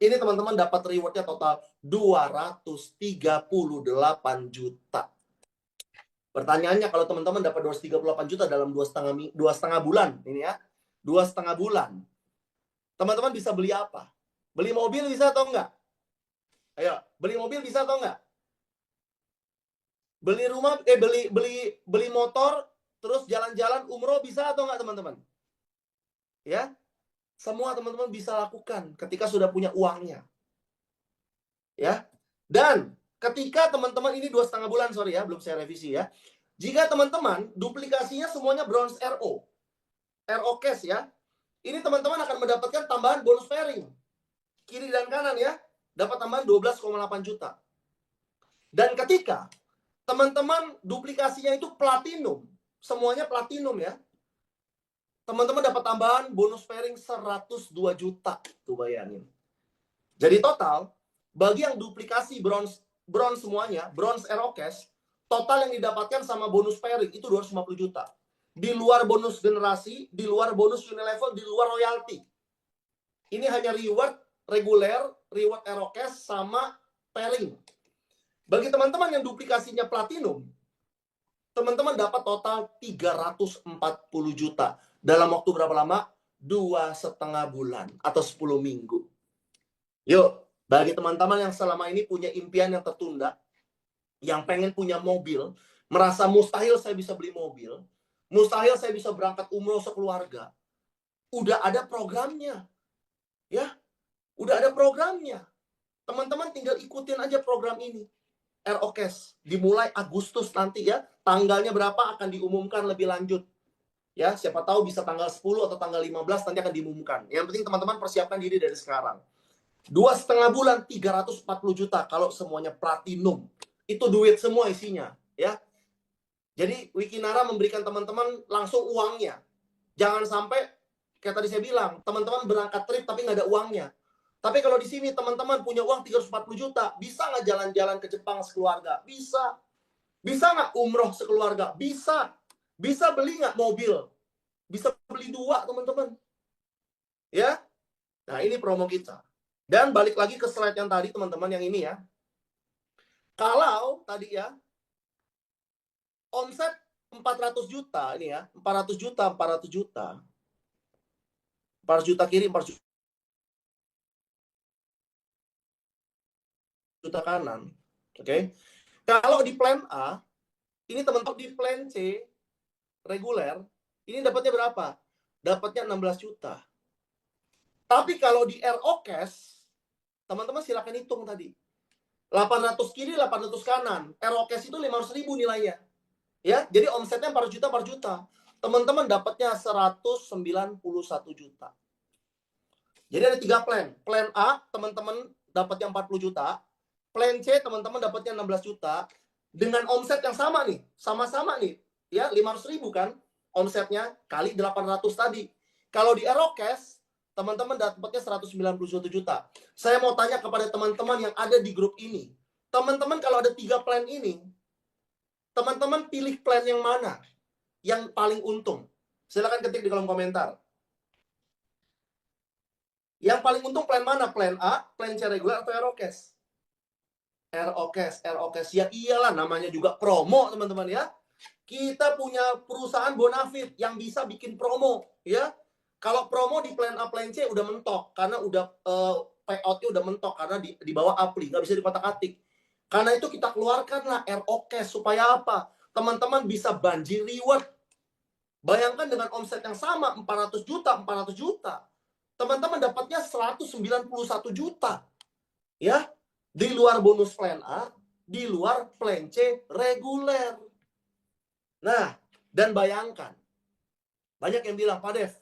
ini teman-teman dapat rewardnya total 238 juta. Pertanyaannya, kalau teman-teman dapat 238 juta dalam 2,5 bulan, ini ya, 2,5 bulan, teman-teman bisa beli apa? Beli mobil bisa atau enggak? Ayo, beli mobil bisa atau enggak? Beli rumah, beli motor, terus jalan-jalan umroh bisa atau enggak, teman-teman? Ya, semua teman-teman bisa lakukan ketika sudah punya uangnya. Ya. Dan ketika teman-teman ini 2,5 bulan, sorry ya, belum saya revisi ya. Jika teman-teman duplikasinya semuanya bronze RO cash, ya. Ini teman-teman akan mendapatkan tambahan bonus pairing. Kiri dan kanan, ya. Dapat tambahan 12,8 juta. Dan ketika teman-teman duplikasinya itu platinum, semuanya platinum, ya. Teman-teman dapat tambahan bonus pairing 102 juta. Tuh bayangin. Jadi total, bagi yang duplikasi bronze semuanya, bronze ROCAS, total yang didapatkan sama bonus pairing itu 250 juta. Di luar bonus generasi, di luar bonus unilevel, di luar royalti. Ini hanya reward reguler, reward ROCAS, sama pairing. Bagi teman-teman yang duplikasinya platinum, teman-teman dapat total 340 juta. Dalam waktu berapa lama? 2,5 bulan atau 10 minggu. Yuk, bagi teman-teman yang selama ini punya impian yang tertunda, yang pengen punya mobil, merasa mustahil saya bisa beli mobil, mustahil saya bisa berangkat umroh sekeluarga, udah ada programnya. Ya, udah ada programnya. Teman-teman tinggal ikutin aja program ini. ROCAS dimulai Agustus nanti, ya. Tanggalnya berapa akan diumumkan lebih lanjut. Ya, siapa tahu bisa tanggal 10 atau tanggal 15 nanti akan diumumkan. Yang penting teman-teman persiapkan diri dari sekarang. 2,5 bulan 340 juta kalau semuanya platinum. Itu duit semua isinya, ya. Jadi Wikinara memberikan teman-teman langsung uangnya. Jangan sampai kayak tadi saya bilang, teman-teman berangkat trip tapi nggak ada uangnya. Tapi kalau di sini teman-teman punya uang 340 juta, bisa nggak jalan-jalan ke Jepang sekeluarga? Bisa. Bisa nggak umroh sekeluarga? Bisa. Bisa beli nggak mobil? Bisa beli 2, teman-teman. Ya. Nah, ini promo kita. Dan balik lagi ke slide yang tadi teman-teman, yang ini ya. Kalau tadi ya, omset 400 juta ini ya, 400 juta, 400 juta. 400 juta kiri, 400 juta kanan. Oke. Kalau di plan A, ini teman-teman di plan C reguler, ini dapatnya berapa? Dapatnya 16 juta. Tapi kalau di RO cash, teman-teman silakan hitung tadi. 800 kiri, 800 kanan. RO cash itu 500.000 nilainya. Ya, jadi omsetnya 4 juta, 4 juta. Teman-teman dapatnya 191 juta. Jadi ada 3 plan. Plan A, teman-teman dapatnya 40 juta. Plan C, teman-teman dapatnya 16 juta. Dengan omset yang sama nih. Sama-sama nih. Ya, 500.000 kan. Omsetnya kali 800 tadi. Kalau di Aerocast, teman-teman dapatnya 191 juta. Saya mau tanya kepada teman-teman yang ada di grup ini. Teman-teman kalau ada 3 plan ini, teman-teman pilih plan yang mana? Yang paling untung? Silakan ketik di kolom komentar. Yang paling untung plan mana? Plan A, plan C regular, atau Aerocast? Aerocast. Ya iyalah, namanya juga promo, teman-teman ya. Kita punya perusahaan Bonafit yang bisa bikin promo, ya. Kalau promo di plan A, plan C udah mentok, karena udah payout-nya udah mentok, karena di bawah Apli, nggak bisa dikotak-atik. Karena itu kita keluarkanlah Aerocast, supaya apa? Teman-teman bisa banjir reward. Bayangkan dengan omset yang sama, 400 juta, 400 juta. Teman-teman dapatnya 191 juta. Ya, di luar bonus plan A, di luar plan C reguler. Nah, dan bayangkan, banyak yang bilang, Pak Dev,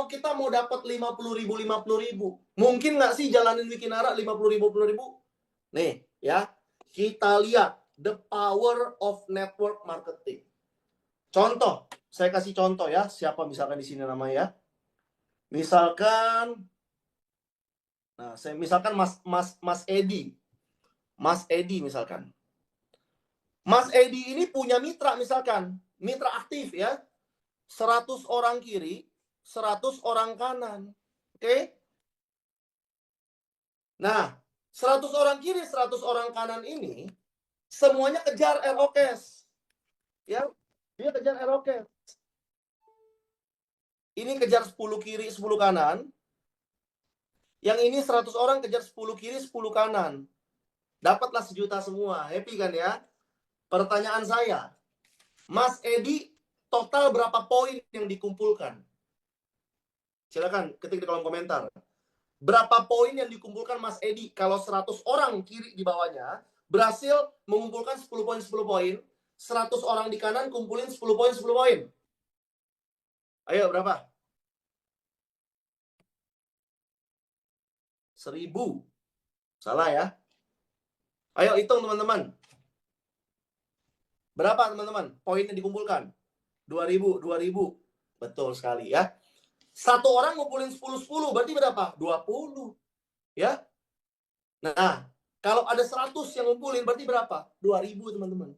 kita mau dapat 50.000. Mungkin nggak sih jalanin Wikinara 50.000? Nih, ya, kita lihat the power of network marketing. Contoh, saya kasih contoh ya, siapa misalkan di sini namanya ya. Misalkan, nah, misalkan Mas Edi. Mas Edi misalkan. Mas Edi ini punya mitra misalkan, mitra aktif ya. 100 orang kiri, 100 orang kanan. Oke? Nah, 100 orang kiri, 100 orang kanan ini semuanya kejar Aerocast. Ya, dia kejar Aerocast. Ini kejar 10 kiri, 10 kanan. Yang ini 100 orang kejar 10 kiri, 10 kanan. Dapatlah 1 juta semua. Happy kan ya? Pertanyaan saya, Mas Edi total berapa poin yang dikumpulkan? Silakan ketik di kolom komentar. Berapa poin yang dikumpulkan Mas Edi kalau 100 orang kiri di bawahnya berhasil mengumpulkan 10 poin 10 poin, 100 orang di kanan kumpulin 10 poin 10 poin. Ayo berapa? 1.000. Salah ya. Ayo hitung teman-teman. Berapa teman-teman poin yang dikumpulkan? 2.000. Betul sekali ya. Satu orang ngumpulin 10 berarti berapa? 20. Ya. Nah, kalau ada 100 yang ngumpulin berarti berapa? 2.000 teman-teman.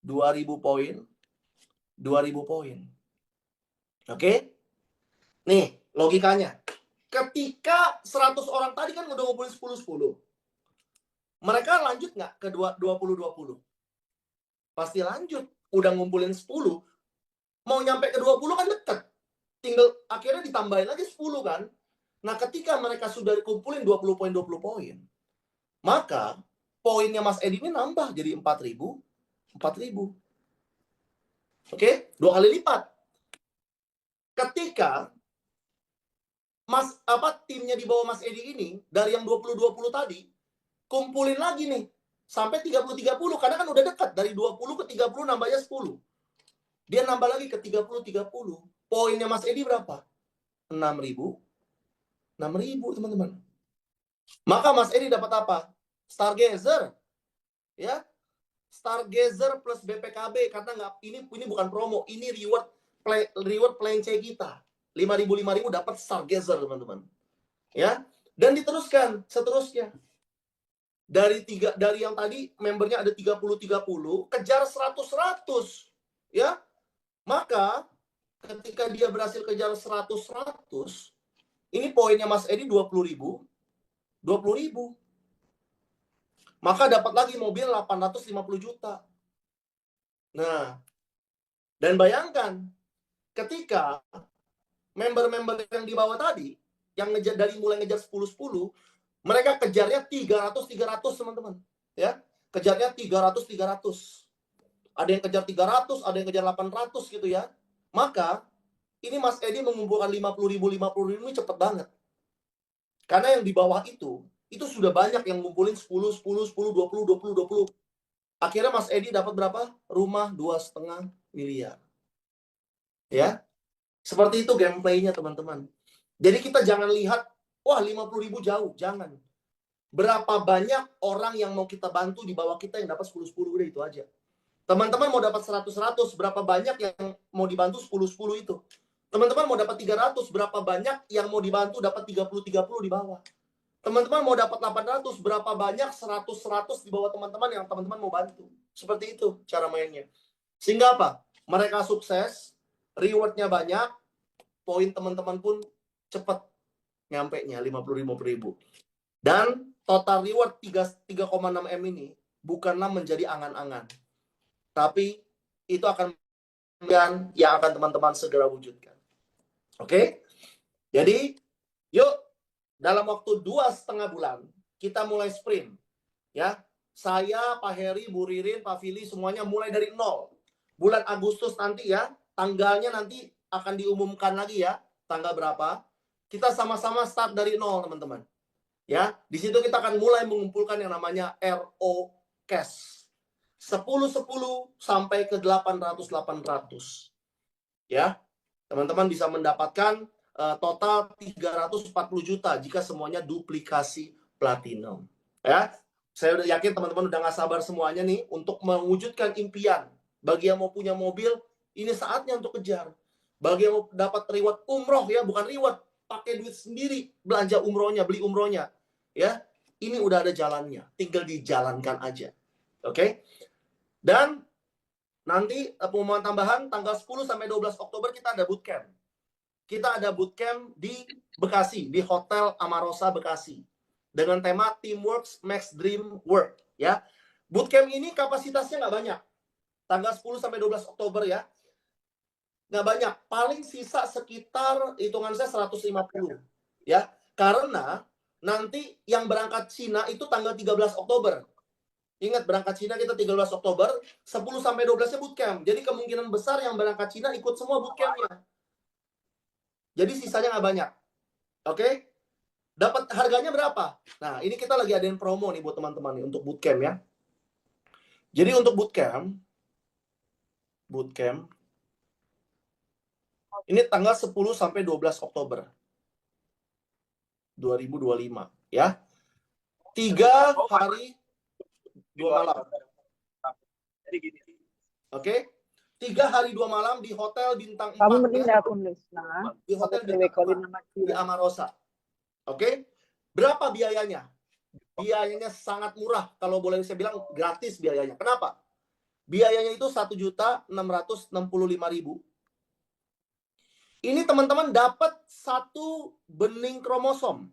2.000 poin. 2.000 poin. Oke? Nih, logikanya. Ketika 100 orang tadi kan udah ngumpulin 10. Mereka lanjut nggak ke 20? Pasti lanjut. Udah ngumpulin 10. Mau nyampe ke 20 kan deket. Tinggal akhirnya ditambahin lagi 10 kan. Nah, ketika mereka sudah kumpulin 20 poin, maka poinnya Mas Edi ini nambah jadi 4.000. Oke? 2 kali lipat. Ketika timnya di bawah Mas Edi ini dari yang 20 tadi kumpulin lagi nih sampai 30 karena kan udah dekat dari 20 ke 30 nambahnya 10. Dia nambah lagi ke 30. Poinnya Mas Edi berapa? 6.000, teman-teman. Maka Mas Edi dapat apa? Stargazer. Ya. Stargazer plus BPKB karena ini bukan promo, ini reward plan C kita. 5.000 dapat Stargazer, teman-teman. Ya. Dan diteruskan seterusnya. Dari yang tadi membernya ada 30 kejar 100. Ya. Maka ketika dia berhasil kejar 100, Ini poinnya Mas Edi 20.000. 20.000. Maka dapat lagi mobil 850 juta. Nah, dan bayangkan ketika member-member yang di bawah tadi, yang ngejar dari mulai ngejar 10-10, mereka kejarnya 300-300 teman-teman. Ya, kejarnya 300-300. Ada yang kejar 300, ada yang kejar 800 gitu ya. Maka ini Mas Edi mengumpulkan 50.000 ini cepet banget. Karena yang di bawah itu sudah banyak yang ngumpulin 10, 10, 10, 20, 20, 20. Akhirnya Mas Edi dapat berapa? Rumah 2,5 miliar. Ya. Seperti itu gameplaynya teman-teman. Jadi kita jangan lihat, wah 50.000 jauh. Jangan. Berapa banyak orang yang mau kita bantu di bawah kita yang dapat 10-10, udah itu aja. Teman-teman mau dapat 100-100, berapa banyak yang mau dibantu 10-10 itu? Teman-teman mau dapat 300, berapa banyak yang mau dibantu dapat 30-30 di bawah? Teman-teman mau dapat 800, berapa banyak 100-100 di bawah teman-teman yang teman-teman mau bantu? Seperti itu cara mainnya. Sehingga apa? Mereka sukses, rewardnya banyak, poin teman-teman pun cepat nyampe-nya 50.000. Dan total reward 3,6 M ini bukanlah menjadi angan-angan. Tapi itu akan yang akan teman-teman segera wujudkan. Oke? Jadi, yuk dalam waktu 2,5 bulan kita mulai sprint. Ya, saya, Pak Heri, Bu Ririn, Pak Fili semuanya mulai dari nol. Bulan Agustus nanti ya, tanggalnya nanti akan diumumkan lagi ya, tanggal berapa. Kita sama-sama start dari nol, teman-teman. Ya, di situ kita akan mulai mengumpulkan yang namanya RO Cash. 10-10 sampai ke 800-800. Ya, teman-teman bisa mendapatkan total 340 juta jika semuanya duplikasi platinum. Ya, saya udah yakin teman-teman udah gak sabar semuanya nih untuk mewujudkan impian. Bagi yang mau punya mobil, ini saatnya untuk kejar. Bagi yang mau dapat reward umroh ya, bukan reward, pakai duit sendiri, belanja umrohnya, beli umrohnya. Ya, ini udah ada jalannya, tinggal dijalankan aja. Oke? Dan nanti pengumuman tambahan tanggal 10 sampai 12 Oktober kita ada bootcamp. Kita ada bootcamp di Bekasi, di Hotel Amarosa Bekasi. Dengan tema Teamworks Makes Dream Work. Ya. Bootcamp ini kapasitasnya nggak banyak. Tanggal 10 sampai 12 Oktober ya. Nggak banyak. Paling sisa sekitar, hitungan saya 150. Ya. Karena nanti yang berangkat Cina itu tanggal 13 Oktober. Ingat, berangkat Cina kita 13 Oktober, 10 sampai 12-nya bootcamp. Jadi kemungkinan besar yang berangkat Cina ikut semua bootcamp-nya. Jadi sisanya nggak banyak. Oke? Dapat harganya berapa? Nah, ini kita lagi adain promo nih buat teman-teman nih untuk bootcamp ya. Jadi untuk bootcamp ini tanggal 10 sampai 12 Oktober 2025 ya. 3 hari 2 malam. Oke? 3 hari 2 malam di Hotel Bintang 4 Kamu mending ya. telepon Lisna. Di Hotel Bintang 4 di Amarosa. Oke? Berapa biayanya? Biayanya sangat murah. Kalau boleh saya bilang gratis biayanya. Kenapa? Biayanya itu 1.665.000. Ini teman-teman dapat 1 bening kromosom.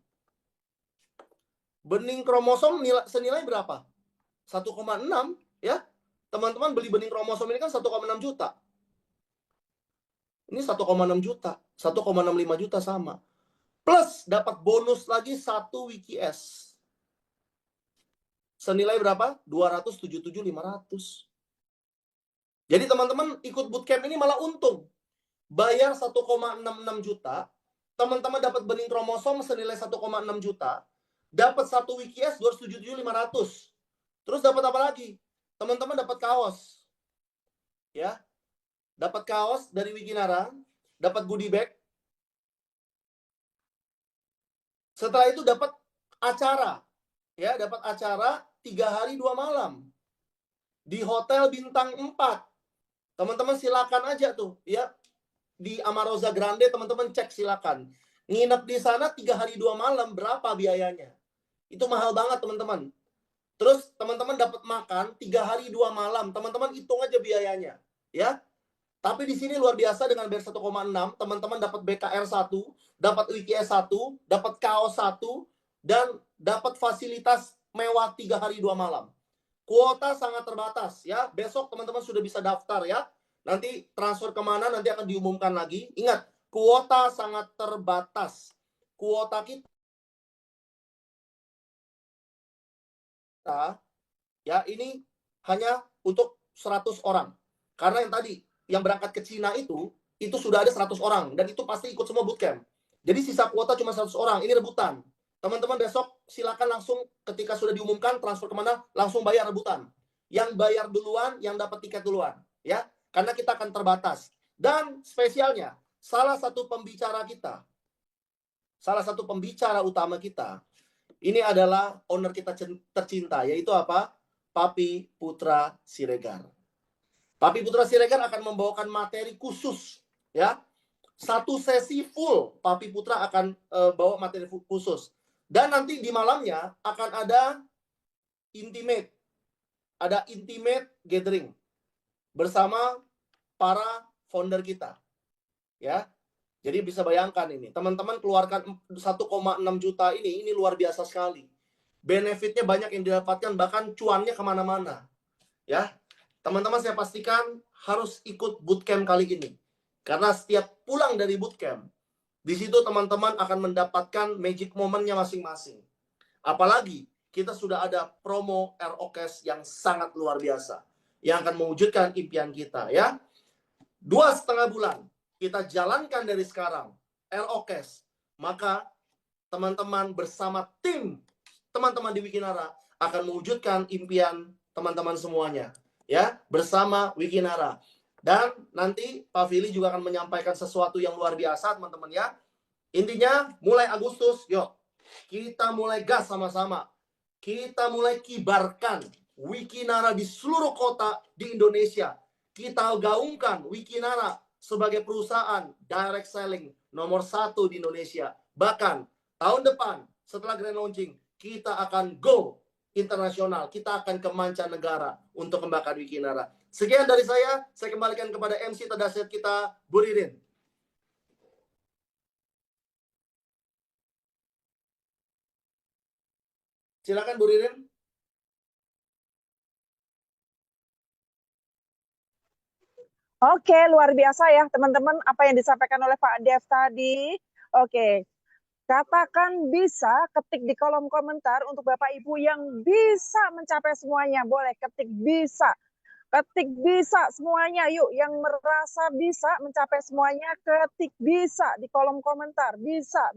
Bening kromosom senilai berapa? 1,6 ya. Teman-teman beli bening kromosom ini kan 1,6 juta. Ini 1,6 juta. 1,65 juta sama. Plus dapat bonus lagi 1 WikiS. Senilai berapa? 277.500. Jadi teman-teman ikut bootcamp ini malah untung. Bayar 1,66 juta. Teman-teman dapat bening kromosom senilai 1,6 juta. Dapat 1 WikiS 277.500. Terus dapat apa lagi? Teman-teman dapat kaos. Ya. Dapat kaos dari Wikinara, dapat goodie bag. Setelah itu dapat acara. Ya, dapat acara 3 hari 2 malam. Di Hotel Bintang 4. Teman-teman silakan aja tuh, ya. Di Amarosa Grande teman-teman cek silakan. Nginep di sana 3 hari 2 malam berapa biayanya? Itu mahal banget, teman-teman. Terus teman-teman dapat makan 3 hari 2 malam. Teman-teman hitung aja biayanya, ya. Tapi di sini luar biasa dengan bayar 1,6, teman-teman dapat BKR 1, dapat UKS 1, dapat kaos 1, dan dapat fasilitas mewah 3 hari 2 malam. Kuota sangat terbatas ya. Besok teman-teman sudah bisa daftar ya. Nanti transfer kemana nanti akan diumumkan lagi. Ingat, kuota sangat terbatas. Kuota kita ya ini hanya untuk 100 orang. Karena yang tadi yang berangkat ke Cina itu sudah ada 100 orang dan itu pasti ikut semua bootcamp. Jadi sisa kuota cuma 100 orang. Ini rebutan. Teman-teman besok silakan langsung ketika sudah diumumkan transfer kemana langsung bayar rebutan. Yang bayar duluan, yang dapat tiket duluan, ya. Karena kita akan terbatas. Dan spesialnya, salah satu pembicara utama kita, ini adalah owner kita tercinta, yaitu apa? Papi Putra Siregar. Papi Putra Siregar akan membawakan materi khusus, ya. Satu sesi full, Papi Putra akan bawa materi khusus. Dan nanti di malamnya akan ada intimate gathering bersama para founder kita, ya. Jadi bisa bayangkan ini, teman-teman keluarkan 1,6 juta ini luar biasa sekali. Benefitnya banyak yang didapatkan, bahkan cuannya kemana-mana, ya. Teman-teman saya pastikan harus ikut bootcamp kali ini, karena setiap pulang dari bootcamp, di situ teman-teman akan mendapatkan magic momennya masing-masing. Apalagi kita sudah ada promo ROKES yang sangat luar biasa, yang akan mewujudkan impian kita, ya. 2,5 bulan kita jalankan dari sekarang ROKES, maka teman-teman bersama tim teman-teman di Wikinara akan mewujudkan impian teman-teman semuanya, ya, bersama Wikinara. Dan nanti Pak Fili juga akan menyampaikan sesuatu yang luar biasa, teman-teman, ya. Intinya mulai Agustus, yuk kita mulai gas sama-sama. Kita mulai kibarkan Wikinara di seluruh kota di Indonesia. Kita gaungkan Wikinara sebagai perusahaan direct selling nomor 1 di Indonesia. Bahkan tahun depan setelah grand launching, kita akan go internasional. Kita akan ke mancanegara untuk kembangkan Wikinara. Sekian dari saya kembalikan kepada MC terdahsyat kita, Bu Ririn. Silakan Bu Ririn. Oke, luar biasa ya teman-teman apa yang disampaikan oleh Pak Dev tadi. Oke, katakan bisa, ketik di kolom komentar untuk Bapak Ibu yang bisa mencapai semuanya. Boleh ketik bisa. Ketik bisa semuanya, yuk. Yang merasa bisa mencapai semuanya, ketik bisa di kolom komentar. Bisa.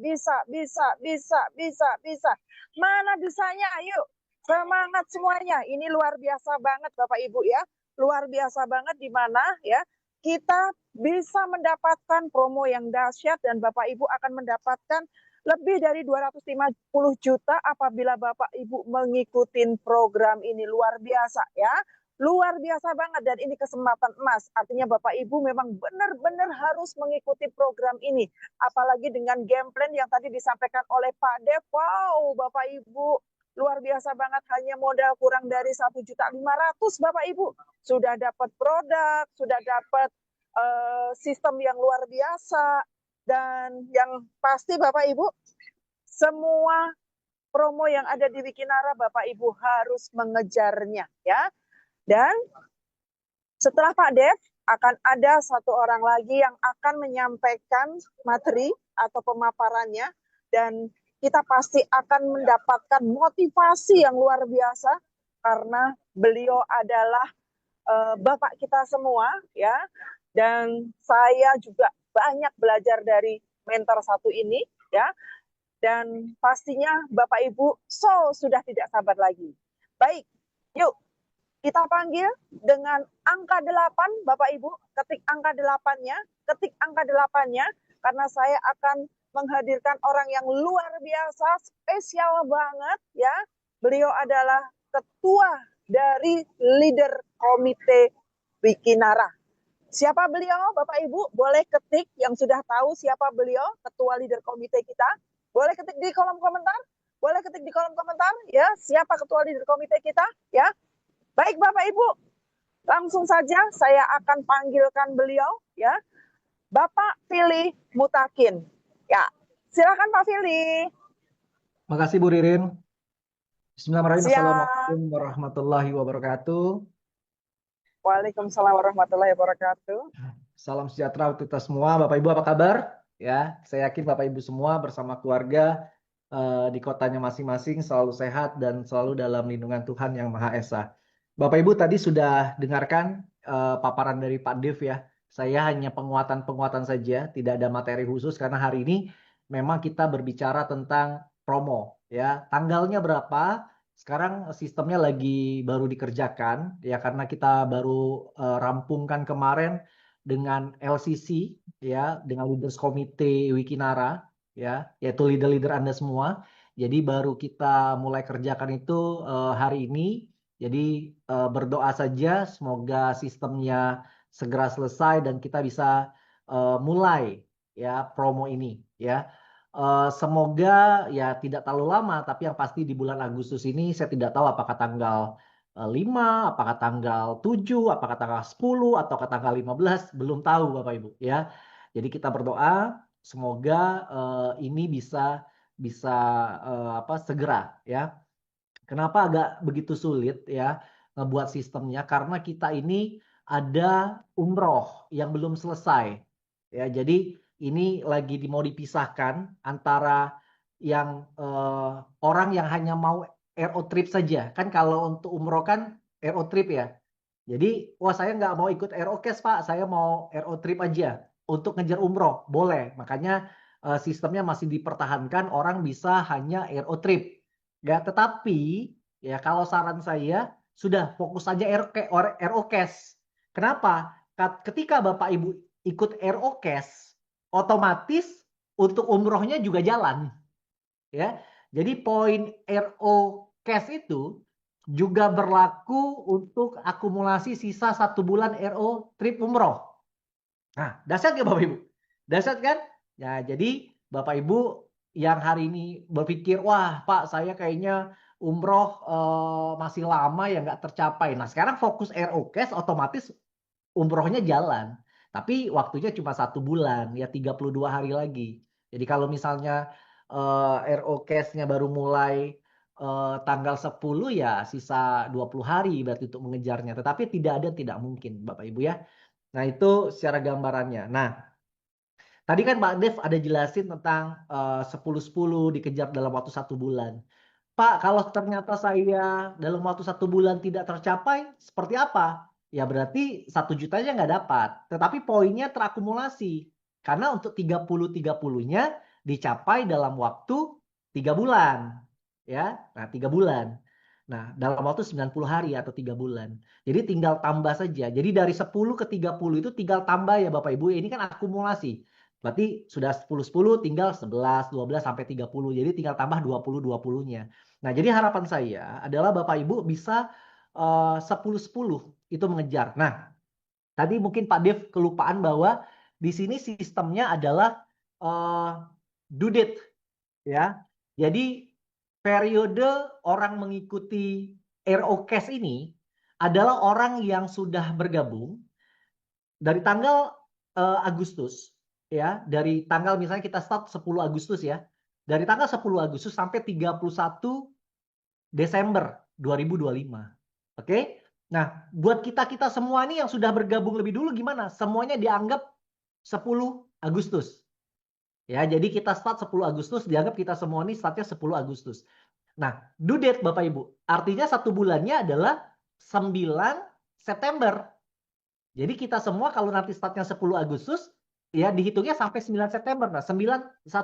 Mana bisanya, yuk. Semangat semuanya. Ini luar biasa banget Bapak Ibu ya. Luar biasa banget di mana ya kita bisa mendapatkan promo yang dahsyat dan Bapak Ibu akan mendapatkan lebih dari 250 juta apabila Bapak Ibu mengikuti program ini. Luar biasa ya. Luar biasa banget dan ini kesempatan emas. Artinya Bapak Ibu memang benar-benar harus mengikuti program ini. Apalagi dengan game plan yang tadi disampaikan oleh Pak Dev. Wow, Bapak Ibu luar biasa banget, hanya modal kurang dari 1.500.000 Bapak Ibu. Sudah dapat produk, sudah dapat sistem yang luar biasa. Dan yang pasti Bapak Ibu, semua promo yang ada di Wikinara Bapak Ibu harus mengejarnya ya. Dan setelah Pak Dev akan ada satu orang lagi yang akan menyampaikan materi atau pemaparannya dan kita pasti akan mendapatkan motivasi yang luar biasa karena beliau adalah Bapak kita semua ya. Dan saya juga banyak belajar dari mentor satu ini ya. Dan pastinya Bapak Ibu sudah tidak sabar lagi. Baik, yuk kita panggil dengan angka 8, Bapak Ibu, ketik angka 8-nya, karena saya akan menghadirkan orang yang luar biasa, spesial banget ya. Beliau adalah ketua dari leader komite Wikinara. Siapa beliau, Bapak Ibu? Boleh ketik yang sudah tahu siapa beliau, ketua leader komite kita. Boleh ketik di kolom komentar? Ya, siapa ketua leader komite kita? Ya. Baik Bapak Ibu, Langsung saja saya akan panggilkan beliau, ya, Bapak Fili Mutakin. Ya, silakan Pak Fili. Makasih Bu Ririn. Bismillahirrahmanirrahim. Siap. Assalamualaikum warahmatullahi wabarakatuh. Waalaikumsalam warahmatullahi wabarakatuh. Salam sejahtera untuk kita semua. Bapak Ibu apa kabar? Ya, saya yakin Bapak Ibu semua bersama keluarga di kotanya masing-masing selalu sehat dan selalu dalam lindungan Tuhan Yang Maha Esa. Bapak Ibu tadi sudah dengarkan paparan dari Pak Dev ya. Saya hanya penguatan-penguatan saja, tidak ada materi khusus karena hari ini memang kita berbicara tentang promo ya. Tanggalnya berapa? Sekarang sistemnya lagi baru dikerjakan ya karena kita baru rampungkan kemarin dengan LCC ya, dengan Leaders Komite Wikinara ya, yaitu leader-leader Anda semua. Jadi baru kita mulai kerjakan itu hari ini. Jadi berdoa saja semoga sistemnya segera selesai dan kita bisa mulai ya promo ini ya. Semoga ya tidak terlalu lama, tapi yang pasti di bulan Agustus ini saya tidak tahu apakah tanggal 5, apakah tanggal 7, apakah tanggal 10, atau tanggal 15, belum tahu Bapak Ibu ya. Jadi kita berdoa semoga ini bisa segera ya. Kenapa agak begitu sulit ya ngebuat sistemnya? Karena kita ini ada umroh yang belum selesai ya. Jadi ini lagi mau dipisahkan antara yang orang yang hanya mau RO trip saja. Kan kalau untuk umroh kan RO trip ya. Jadi, wah saya nggak mau ikut RO Cash Pak, saya mau RO trip aja untuk ngejar umroh. Boleh, makanya sistemnya masih dipertahankan, orang bisa hanya RO trip. Ya, tetapi ya kalau saran saya sudah fokus saja RO Cash. Kenapa? Ketika Bapak Ibu ikut RO Cash, otomatis untuk umrohnya juga jalan. Ya, jadi poin RO Cash itu juga berlaku untuk akumulasi sisa 1 bulan RO trip umroh. Nah, dahsyat ya Bapak Ibu? Dahsyat kan? Ya, jadi Bapak Ibu yang hari ini berpikir, wah Pak saya kayaknya umroh masih lama ya nggak tercapai. Nah sekarang fokus RO Cash otomatis umrohnya jalan. Tapi waktunya cuma 1 bulan, ya 32 hari lagi. Jadi kalau misalnya RO Cash-nya baru mulai tanggal 10 ya sisa 20 hari berarti untuk mengejarnya. Tetapi tidak mungkin Bapak Ibu ya. Nah itu secara gambarannya. Nah tadi kan Pak Dev ada jelasin tentang 10-10 dikejar dalam waktu 1 bulan. Pak, kalau ternyata saya dalam waktu 1 bulan tidak tercapai, seperti apa? Ya berarti 1 jutanya nggak dapat. Tetapi poinnya terakumulasi. Karena untuk 30-30-nya dicapai dalam waktu 3 bulan. Ya, nah 3 bulan. Nah, dalam waktu 90 hari atau 3 bulan. Jadi tinggal tambah saja. Jadi dari 10 ke 30 itu tinggal tambah ya Bapak Ibu. Ini kan akumulasi. Berarti sudah 10-10 tinggal 11, 12 sampai 30. Jadi tinggal tambah 20-20-nya. Nah, jadi harapan saya adalah Bapak Ibu bisa 10-10 itu mengejar. Nah, tadi mungkin Pak Dev kelupaan bahwa di sini sistemnya adalah due date ya. Jadi periode orang mengikuti RO Cash ini adalah orang yang sudah bergabung dari tanggal Agustus ya, dari tanggal misalnya kita start 10 Agustus ya. Dari tanggal 10 Agustus sampai 31 Desember 2025. Oke? Nah, buat kita-kita semua nih yang sudah bergabung lebih dulu gimana? Semuanya dianggap 10 Agustus. Ya, jadi kita start 10 Agustus, dianggap kita semua nih startnya 10 Agustus. Nah, due date Bapak Ibu. Artinya 1 bulannya adalah 9 September. Jadi kita semua kalau nanti startnya 10 Agustus, ya dihitungnya sampai 9 September. Nah, 1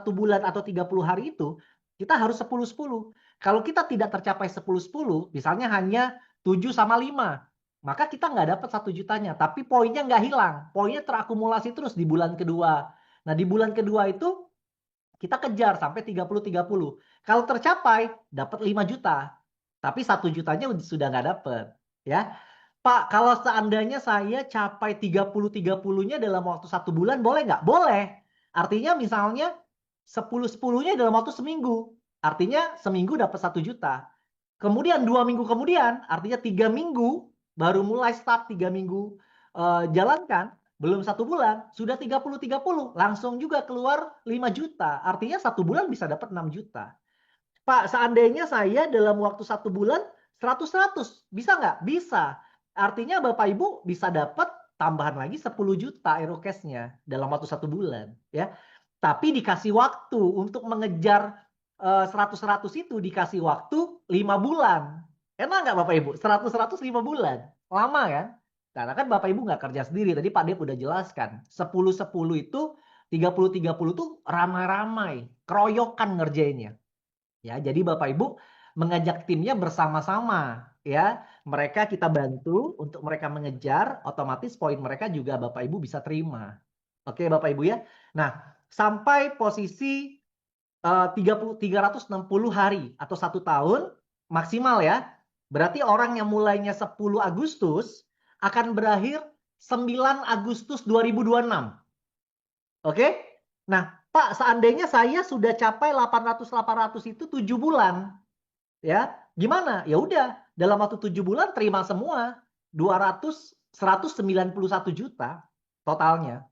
bulan atau 30 hari itu, kita harus 10-10. Kalau kita tidak tercapai 10-10, misalnya hanya 7 sama 5, maka kita nggak dapat 1 jutanya. Tapi poinnya nggak hilang. Poinnya terakumulasi terus di bulan kedua. Nah, di bulan kedua itu, kita kejar sampai 30-30. Kalau tercapai, dapat 5 juta. Tapi 1 jutanya sudah nggak dapat. Ya. Pak, kalau seandainya saya capai 30-30-nya dalam waktu 1 bulan, boleh nggak? Boleh. Artinya misalnya 10-10-nya dalam waktu seminggu. Artinya seminggu dapat 1 juta. Kemudian 2 minggu kemudian, artinya 3 minggu, baru mulai start 3 minggu jalankan, belum 1 bulan, sudah 30-30, langsung juga keluar 5 juta. Artinya 1 bulan bisa dapat 6 juta. Pak, seandainya saya dalam waktu 1 bulan 100-100, bisa nggak? Bisa. Artinya Bapak Ibu bisa dapat tambahan lagi 10 juta Aerocast-nya dalam waktu 1 bulan. Ya. Tapi dikasih waktu untuk mengejar 100-100 itu dikasih waktu 5 bulan. Enak nggak Bapak Ibu? 100-100 5 bulan. Lama kan? Karena kan Bapak Ibu nggak kerja sendiri. Tadi Pak Dev udah jelaskan. 10-10 itu 30-30 tuh ramai-ramai. Keroyokan ngerjainnya. Ya, jadi Bapak Ibu mengajak timnya bersama-sama ya. Mereka kita bantu untuk mereka mengejar, otomatis poin mereka juga Bapak Ibu bisa terima. Oke, Bapak Ibu ya. Nah, sampai posisi 360 hari atau 1 tahun maksimal ya. Berarti orang yang mulainya 10 Agustus akan berakhir 9 Agustus 2026. Oke? Nah, Pak, seandainya saya sudah capai 800 itu 7 bulan. Ya, gimana? Ya udah, dalam waktu 7 bulan terima semua 191 juta totalnya.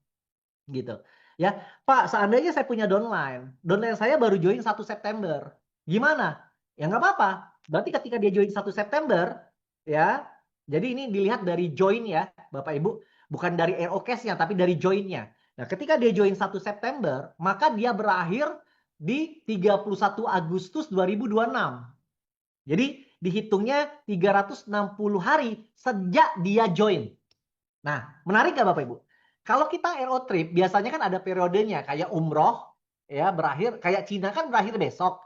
Gitu. Ya, Pak, seandainya saya punya downline saya baru join 1 September. Gimana? Ya nggak apa-apa. Berarti ketika dia join 1 September, ya, jadi ini dilihat dari join ya, Bapak Ibu, bukan dari Aerocast-nya, tapi dari join-nya. Nah, ketika dia join 1 September, maka dia berakhir di 31 Agustus 2026. Jadi dihitungnya 360 hari sejak dia join. Nah, menarik nggak Bapak Ibu? Kalau kita RO trip, biasanya kan ada periodenya, kayak umroh, ya berakhir, kayak Cina kan berakhir besok.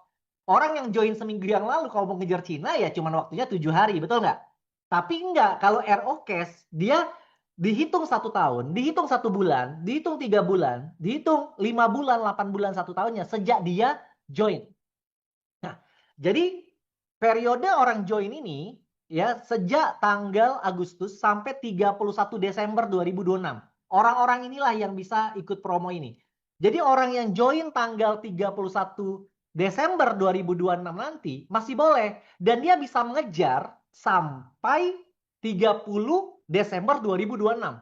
Orang yang join seminggu yang lalu, kalau mau ngejar Cina, ya cuma waktunya 7 hari, betul nggak? Tapi enggak, kalau RO Cash, dia dihitung 1 tahun, dihitung 1 bulan, dihitung 3 bulan, dihitung 5 bulan, 8 bulan, 1 tahunnya, sejak dia join. Nah, jadi periode orang join ini, ya sejak tanggal Agustus sampai 31 Desember 2026. Orang-orang inilah yang bisa ikut promo ini. Jadi orang yang join tanggal 31 Desember 2026 nanti masih boleh. Dan dia bisa mengejar sampai 30 Desember 2026.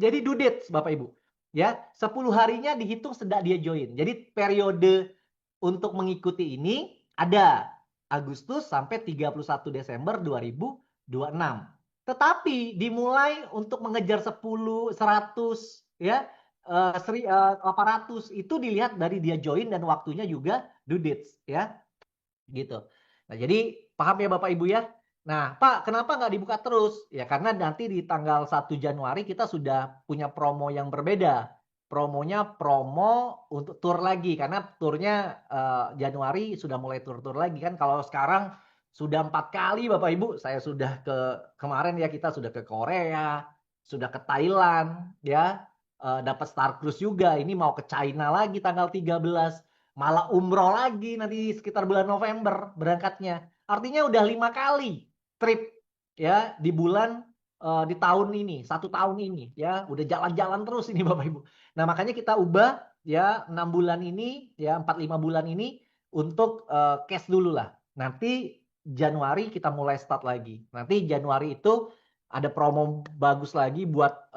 Jadi due date Bapak Ibu. Ya, 10 harinya dihitung sejak dia join. Jadi periode untuk mengikuti ini ada Agustus sampai 31 Desember 2026. Tetapi dimulai untuk mengejar 10, 100 ya 800 itu dilihat dari dia join dan waktunya juga due dates ya. Gitu. Nah, jadi paham ya Bapak Ibu ya? Nah, Pak, kenapa nggak dibuka terus? Ya karena nanti di tanggal 1 Januari kita sudah punya promo yang berbeda. Promonya promo untuk tur lagi karena turnya Januari sudah mulai tur-tur lagi kan. Kalau sekarang sudah 4 kali Bapak Ibu, saya sudah kemarin ya kita sudah ke Korea, sudah ke Thailand ya, dapat Star Cruise juga. Ini mau ke China lagi tanggal 13, malah umroh lagi nanti sekitar bulan November berangkatnya. Artinya udah 5 kali trip ya di bulan di tahun ini, 1 tahun ini ya, udah jalan-jalan terus ini Bapak Ibu. Nah, makanya kita ubah ya 6 bulan ini ya 4-5 bulan ini untuk cash dulu lah. Nanti Januari kita mulai start lagi. Nanti Januari itu ada promo bagus lagi buat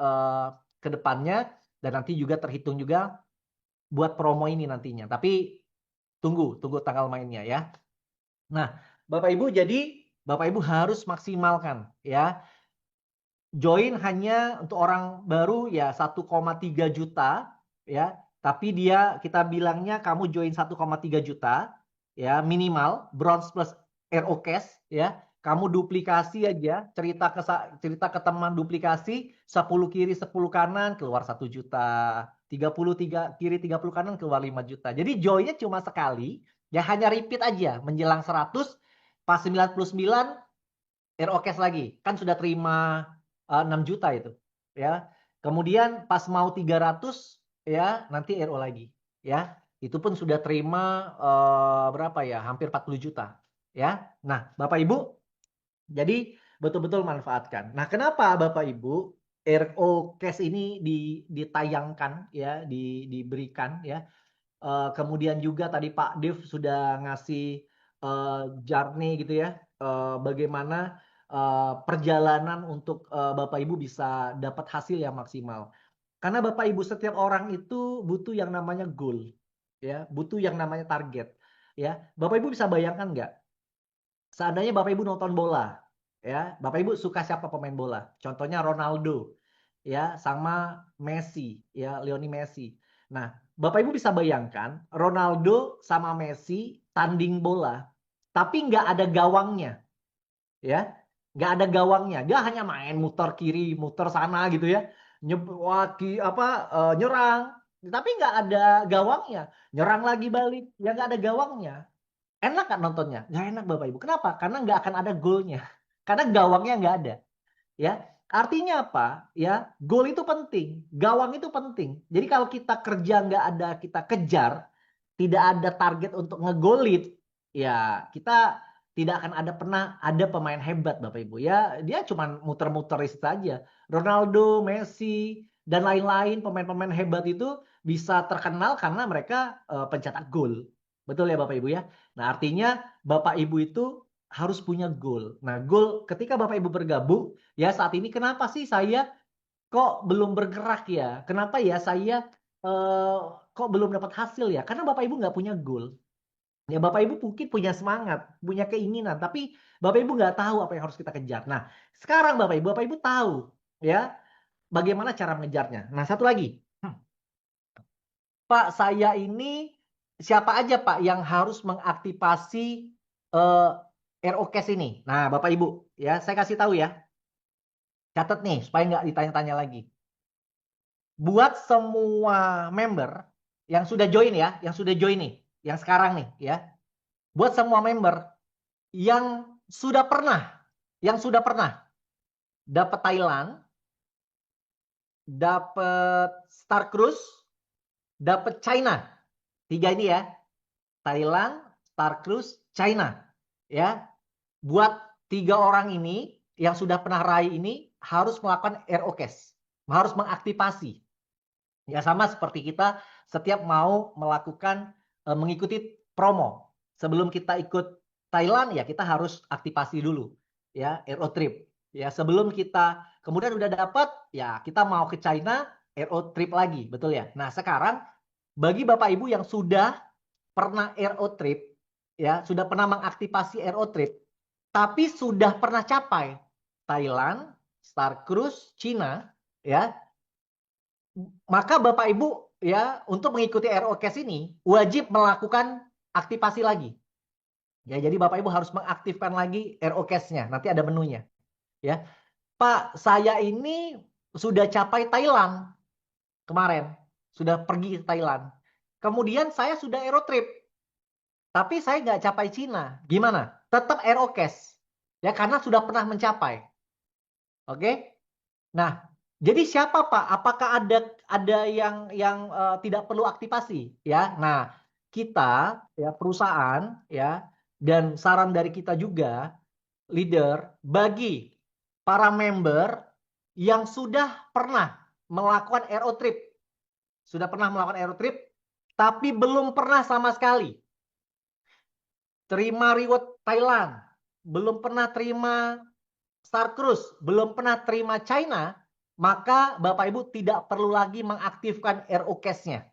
ke depannya dan nanti juga terhitung juga buat promo ini nantinya. Tapi tunggu tanggal mainnya ya. Nah, Bapak Ibu, jadi Bapak Ibu harus maksimalkan ya. Join hanya untuk orang baru ya 1,3 juta ya. Tapi dia kita bilangnya kamu join 1,3 juta ya minimal bronze plus Aerocast ya. Kamu duplikasi aja, cerita ke teman duplikasi 10 kiri 10 kanan keluar 1 juta. 33 kiri 30 kanan keluar 5 juta. Jadi joinnya cuma sekali, ya hanya repeat aja menjelang 100 pas 99 Aerocast lagi. Kan sudah terima 6 juta itu, ya. Kemudian pas mau 300 ya, nanti RO lagi, ya. Itu pun sudah terima berapa ya? Hampir 40 juta, ya. Nah, Bapak Ibu, jadi betul-betul manfaatkan. Nah, kenapa Bapak Ibu Aerocast ini ditayangkan ya, diberikan ya. Kemudian juga tadi Pak Dev sudah ngasih journey gitu ya, bagaimana perjalanan untuk Bapak Ibu bisa dapat hasil yang maksimal. Karena Bapak Ibu setiap orang itu butuh yang namanya goal, ya, butuh yang namanya target, ya. Bapak Ibu bisa bayangkan nggak? Seandainya Bapak Ibu nonton bola, ya, Bapak Ibu suka siapa pemain bola? Contohnya Ronaldo, ya, sama Messi, ya, Lionel Messi. Nah, Bapak Ibu bisa bayangkan Ronaldo sama Messi tanding bola, tapi nggak ada gawangnya, ya, nggak ada gawangnya. Dia hanya main muter kiri, muter sana gitu ya, nyerang, tapi nggak ada gawangnya. Nyerang lagi balik, ya nggak ada gawangnya. Enak kan nontonnya? Nggak enak Bapak Ibu. Kenapa? Karena nggak akan ada golnya. Karena gawangnya nggak ada. Ya, artinya apa? Ya, gol itu penting, gawang itu penting. Jadi kalau kita kerja nggak ada, kita kejar, tidak ada target untuk ngegolin, ya kita tidak akan pernah ada pemain hebat Bapak Ibu. Ya, dia cuma muter-muter saja. Ronaldo, Messi, dan lain-lain pemain-pemain hebat itu bisa terkenal karena mereka pencetak gol. Betul ya Bapak Ibu ya? Nah, artinya Bapak Ibu itu harus punya goal. Nah, goal ketika Bapak Ibu bergabung, ya saat ini kenapa sih saya kok belum bergerak ya? Kenapa ya saya kok belum dapat hasil ya? Karena Bapak Ibu nggak punya goal. Ya Bapak Ibu mungkin punya semangat, punya keinginan, tapi Bapak Ibu nggak tahu apa yang harus kita kejar. Nah, sekarang Bapak Ibu tahu ya bagaimana cara mengejarnya. Nah, satu lagi, Pak, saya ini siapa aja Pak yang harus mengaktifasi ROCAS ini? Nah, Bapak Ibu, ya saya kasih tahu ya. Catat nih supaya nggak ditanya-tanya lagi. Buat semua member yang sudah join ya, yang sudah join nih, yang sekarang nih ya. Buat semua member yang sudah pernah dapat Thailand, dapat Star Cruise, dapat China. 3 ini ya. Thailand, Star Cruise, China. Ya. Buat 3 orang ini yang sudah pernah raih ini harus melakukan ROCAS, harus mengaktifasi. Ya sama seperti kita setiap mau melakukan mengikuti promo. Sebelum kita ikut Thailand ya kita harus aktifasi dulu ya RO trip. Ya sebelum kita kemudian udah dapat ya kita mau ke China RO trip lagi, betul ya. Nah, sekarang bagi Bapak Ibu yang sudah pernah RO trip ya, sudah pernah mengaktifasi RO trip tapi sudah pernah capai Thailand, Star Cruise, China ya, maka Bapak Ibu ya untuk mengikuti ROCAS ini wajib melakukan aktivasi lagi. Ya, jadi Bapak Ibu harus mengaktifkan lagi ROCAS-nya. Nanti ada menunya. Ya. Pak, saya ini sudah capai Thailand kemarin. Sudah pergi ke Thailand. Kemudian saya sudah Aerotrip. Tapi saya nggak capai Cina. Gimana? Tetap ROCAS. Ya, karena sudah pernah mencapai. Oke? Nah, jadi siapa Pak? Apakah ada yang tidak perlu aktivasi? Ya, nah kita ya perusahaan ya dan saran dari kita juga leader bagi para member yang sudah pernah melakukan RO trip, tapi belum pernah sama sekali terima reward Thailand, belum pernah terima Star Cruise, belum pernah terima China, maka Bapak Ibu tidak perlu lagi mengaktifkan ROCAS-nya.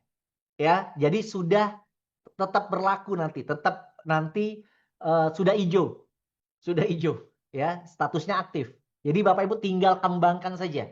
Ya, jadi sudah tetap berlaku nanti, tetap nanti sudah hijau. Sudah hijau, ya, statusnya aktif. Jadi Bapak Ibu tinggal kembangkan saja.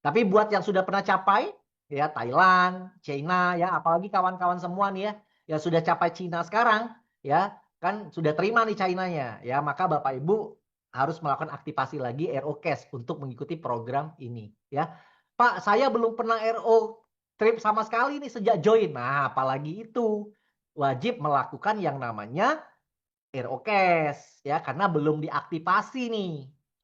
Tapi buat yang sudah pernah capai ya Thailand, China ya, apalagi kawan-kawan semua nih ya yang sudah capai China sekarang ya, kan sudah terima nih China-nya ya, maka Bapak Ibu harus melakukan aktivasi lagi ROCAS untuk mengikuti program ini ya. Pak, saya belum pernah RO trip sama sekali nih sejak join. Nah, apalagi itu wajib melakukan yang namanya ROCAS ya karena belum diaktifasi nih.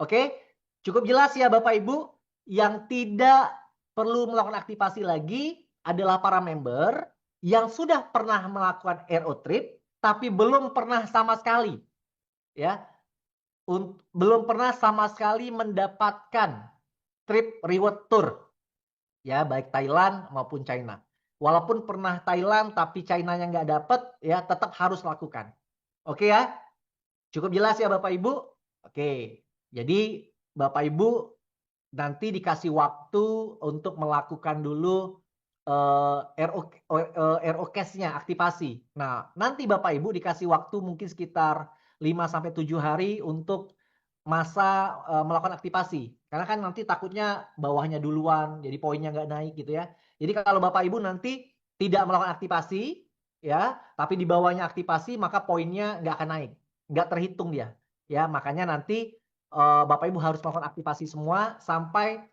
Oke? Cukup jelas ya Bapak Ibu, yang tidak perlu melakukan aktivasi lagi adalah para member yang sudah pernah melakukan RO trip tapi belum pernah sama sekali ya belum pernah sama sekali mendapatkan trip reward tour ya baik Thailand maupun China. Walaupun pernah Thailand tapi China-nya nggak dapat ya tetap harus lakukan. Oke ya? Cukup jelas ya Bapak Ibu? Oke. Jadi Bapak Ibu nanti dikasih waktu untuk melakukan dulu ROCAS-nya, aktivasi. Nah, nanti Bapak Ibu dikasih waktu mungkin sekitar 5-7 hari untuk masa melakukan aktivasi. Karena kan nanti takutnya bawahnya duluan, jadi poinnya nggak naik gitu ya. Jadi kalau Bapak Ibu nanti tidak melakukan aktivasi, ya, tapi di bawahnya aktivasi, maka poinnya nggak akan naik, nggak terhitung dia. Ya, makanya nanti Bapak Ibu harus melakukan aktivasi semua sampai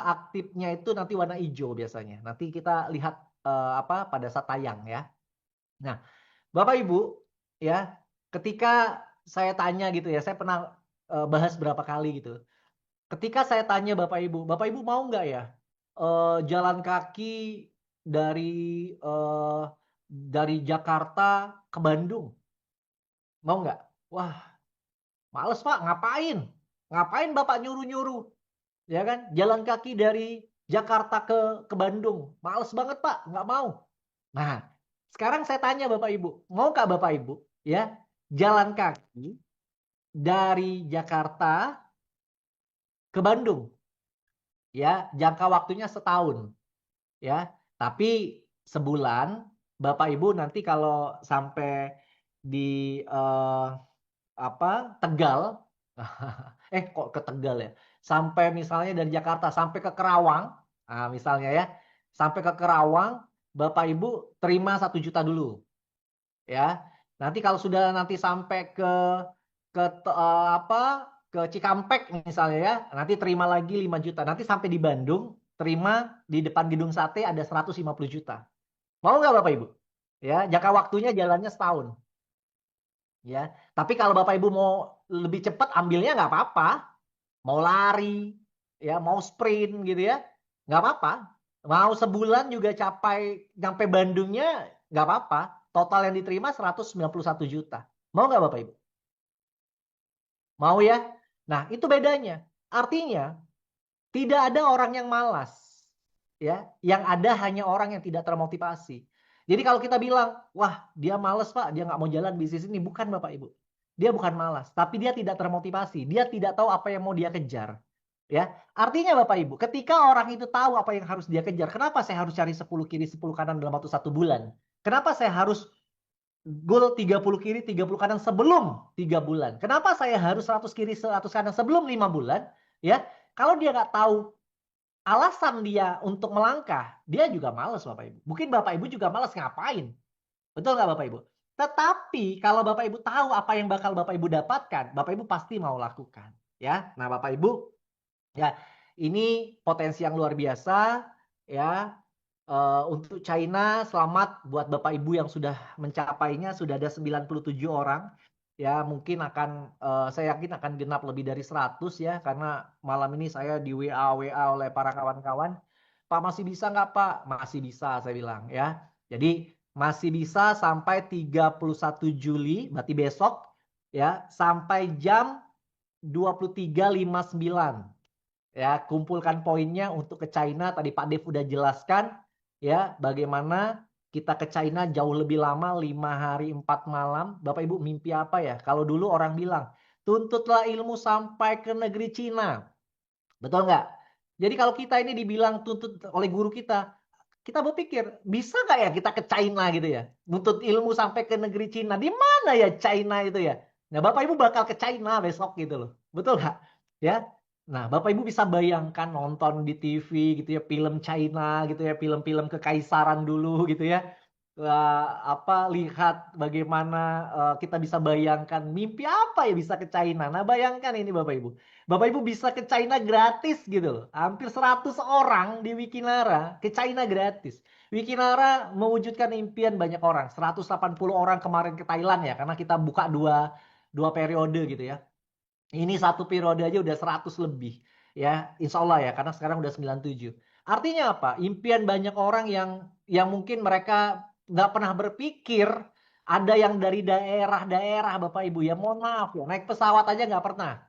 aktifnya itu nanti warna hijau biasanya. Nanti kita lihat pada saat tayang ya. Nah, Bapak Ibu ya, ketika saya tanya gitu ya, saya pernah bahas berapa kali gitu. Ketika saya tanya Bapak Ibu mau nggak ya jalan kaki dari Jakarta ke Bandung? Mau nggak? Wah, males Pak, ngapain? Ngapain Bapak nyuruh-nyuruh? Ya kan? Jalan kaki dari Jakarta ke Bandung. Males banget Pak, nggak mau. Nah, sekarang saya tanya Bapak Ibu, mau nggak Bapak Ibu ya jalan kaki dari Jakarta ke Bandung? Ya, jangka waktunya setahun. Ya, tapi sebulan Bapak Ibu nanti kalau sampai di Tegal, kok ke Tegal ya? Sampai misalnya dari Jakarta sampai ke Kerawang, nah misalnya ya, sampai ke Kerawang, Bapak Ibu terima 1 juta dulu, ya. Nanti kalau sudah nanti sampai ke ke Cikampek misalnya ya, nanti terima lagi 5 juta. Nanti sampai di Bandung, terima di depan gedung sate ada 150 juta. Mau nggak Bapak Ibu? Ya, jangka waktunya jalannya setahun. Ya, tapi kalau Bapak Ibu mau lebih cepat ambilnya nggak apa-apa. Mau lari, ya, mau sprint gitu ya, nggak apa-apa. Mau sebulan juga nyampe Bandungnya nggak apa-apa. Total yang diterima 191 juta. Mau nggak Bapak Ibu? Mau ya? Nah, itu bedanya. Artinya, tidak ada orang yang malas. Ya, yang ada hanya orang yang tidak termotivasi. Jadi kalau kita bilang, wah dia malas Pak, dia nggak mau jalan bisnis ini. Bukan Bapak Ibu. Dia bukan malas, tapi dia tidak termotivasi. Dia tidak tahu apa yang mau dia kejar. Ya, artinya Bapak Ibu, ketika orang itu tahu apa yang harus dia kejar, kenapa saya harus cari 10 kiri 10 kanan dalam waktu 1 bulan? Kenapa saya harus goal 30 kiri 30 kanan sebelum 3 bulan? Kenapa saya harus 100 kiri 100 kanan sebelum 5 bulan? Ya, kalau dia nggak tahu alasan dia untuk melangkah, dia juga malas Bapak Ibu. Mungkin Bapak Ibu juga malas ngapain. Betul nggak Bapak Ibu? Tetapi kalau Bapak Ibu tahu apa yang bakal Bapak Ibu dapatkan, Bapak Ibu pasti mau lakukan. Ya, nah Bapak Ibu, ya ini potensi yang luar biasa ya. Untuk China, selamat buat Bapak Ibu yang sudah mencapainya, sudah ada 97 orang. Ya, mungkin saya yakin akan genap lebih dari 100 ya, karena malam ini saya di WA oleh para kawan-kawan. Pak masih bisa nggak Pak? Masih bisa saya bilang ya. Jadi masih bisa sampai 31 Juli, berarti besok ya, sampai jam 23.59. Ya, kumpulkan poinnya untuk ke China. Tadi Pak Dev udah jelaskan ya bagaimana kita ke China jauh lebih lama, 5 hari 4 malam. Bapak Ibu mimpi apa ya? Kalau dulu orang bilang, tuntutlah ilmu sampai ke negeri Cina. Betul nggak? Jadi kalau kita ini dibilang tuntut oleh guru kita berpikir, bisa nggak ya kita ke China gitu ya? Nuntut ilmu sampai ke negeri Cina. Di mana ya China itu ya? Nah, Bapak Ibu bakal ke China besok gitu loh. Betul nggak? Ya. Nah, Bapak Ibu bisa bayangkan nonton di TV gitu ya, film China gitu ya, film-film kekaisaran dulu gitu ya. Lihat bagaimana kita bisa bayangkan mimpi apa ya bisa ke China. Nah, bayangkan ini Bapak Ibu. Bapak Ibu bisa ke China gratis gitu loh. Hampir 100 orang di Wikinara ke China gratis. Wikinara mewujudkan impian banyak orang. 180 orang kemarin ke Thailand ya, karena kita buka dua periode gitu ya. Ini 1 periode aja udah 100 lebih. Ya, insya Allah ya, karena sekarang udah 97. Artinya apa? Impian banyak orang yang mungkin mereka nggak pernah berpikir, ada yang dari daerah-daerah Bapak Ibu ya, mohon maaf ya, naik pesawat aja nggak pernah.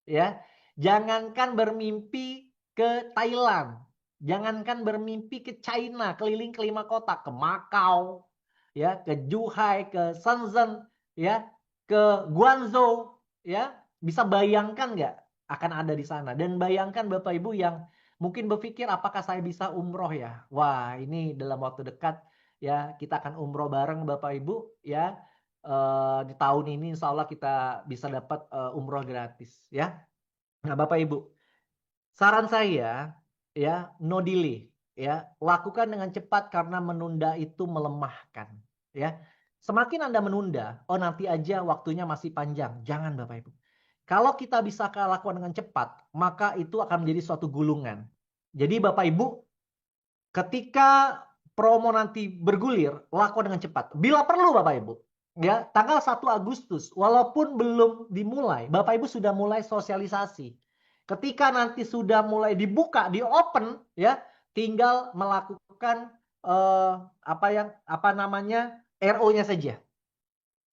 Ya, jangankan bermimpi ke Thailand, jangankan bermimpi ke China, keliling ke 5 kota, ke Macau, ya, ke Zhuhai, ke Shenzhen, ya, ke Guangzhou, ya, Bisa bayangkan nggak akan ada di sana? Dan bayangkan Bapak Ibu yang mungkin berpikir apakah saya bisa umroh ya? Wah, ini dalam waktu dekat ya kita akan umroh bareng Bapak Ibu ya. Di tahun ini insya Allah kita bisa dapat umroh gratis ya. Nah Bapak Ibu, saran saya ya no delay ya, lakukan dengan cepat karena menunda itu melemahkan ya. Semakin Anda menunda, oh nanti aja waktunya masih panjang. Jangan Bapak Ibu. Kalau kita bisa lakukan dengan cepat, maka itu akan menjadi suatu gulungan. Jadi Bapak Ibu, ketika promo nanti bergulir, lakukan dengan cepat. Bila perlu Bapak Ibu, ya, tanggal 1 Agustus, walaupun belum dimulai, Bapak Ibu sudah mulai sosialisasi. Ketika nanti sudah mulai dibuka, di open, ya, tinggal melakukan RO-nya saja.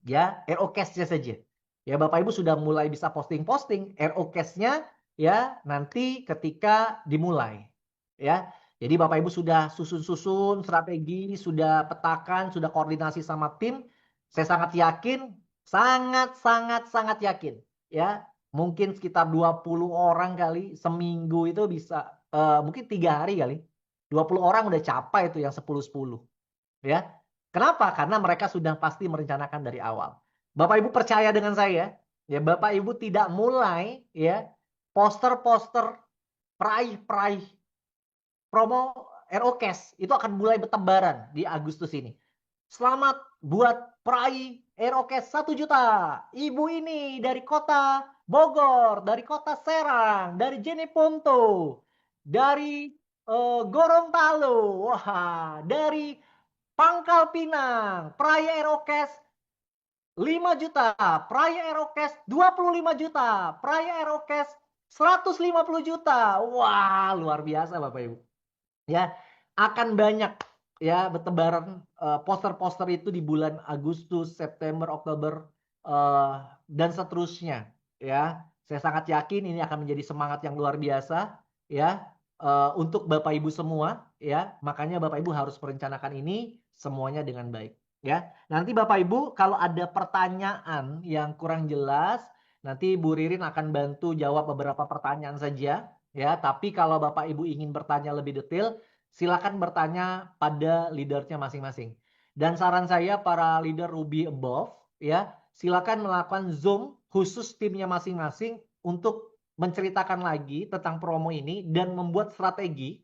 Ya, RO cash-nya saja. Ya, Bapak Ibu sudah mulai bisa posting-posting RO cash-nya ya nanti ketika dimulai. Ya. Jadi Bapak Ibu sudah susun-susun strategi, sudah petakan, sudah koordinasi sama tim. Saya sangat yakin, sangat yakin ya. Mungkin sekitar 20 orang kali seminggu itu bisa mungkin 3 hari kali. 20 orang udah capai itu yang 10-10. Ya. Kenapa? Karena mereka sudah pasti merencanakan dari awal. Bapak Ibu percaya dengan saya, ya Bapak Ibu tidak mulai ya poster-poster peraih promo RO Cash itu akan mulai bertebaran di Agustus ini. Selamat buat peraih RO Cash 1 juta. Ibu ini dari kota Bogor, dari kota Serang, dari Jeneponto, dari Gorontalo, wah, dari Pangkal Pinang, peraih Aerokes 5 juta, peraih Aerokes 25 juta, peraih Aerokes 150 juta. Wah, luar biasa Bapak Ibu. Ya, akan banyak ya bertebaran poster-poster itu di bulan Agustus, September, Oktober dan seterusnya ya. Saya sangat yakin ini akan menjadi semangat yang luar biasa ya untuk Bapak Ibu semua ya. Makanya Bapak Ibu harus merencanakan ini semuanya dengan baik ya. Nanti Bapak Ibu kalau ada pertanyaan yang kurang jelas, nanti Bu Ririn akan bantu jawab beberapa pertanyaan saja ya. Tapi kalau Bapak Ibu ingin bertanya lebih detail, silakan bertanya pada leadernya masing-masing. Dan saran saya para leader Ruby above ya, silakan melakukan Zoom khusus timnya masing-masing untuk menceritakan lagi tentang promo ini dan membuat strategi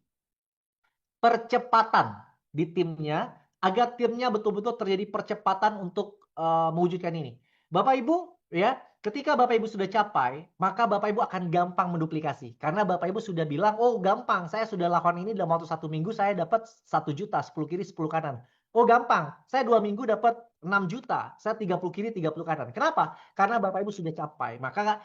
percepatan di timnya agar timnya betul-betul terjadi percepatan untuk mewujudkan ini. Bapak Ibu ya, ketika Bapak Ibu sudah capai, maka Bapak Ibu akan gampang menduplikasi. Karena Bapak Ibu sudah bilang, oh gampang, saya sudah lakukan ini dalam waktu 1 minggu, saya dapat 1 juta, 10 kiri, 10 kanan. Oh gampang, saya 2 minggu dapat 6 juta, saya 30 kiri, 30 kanan. Kenapa? Karena Bapak Ibu sudah capai. Maka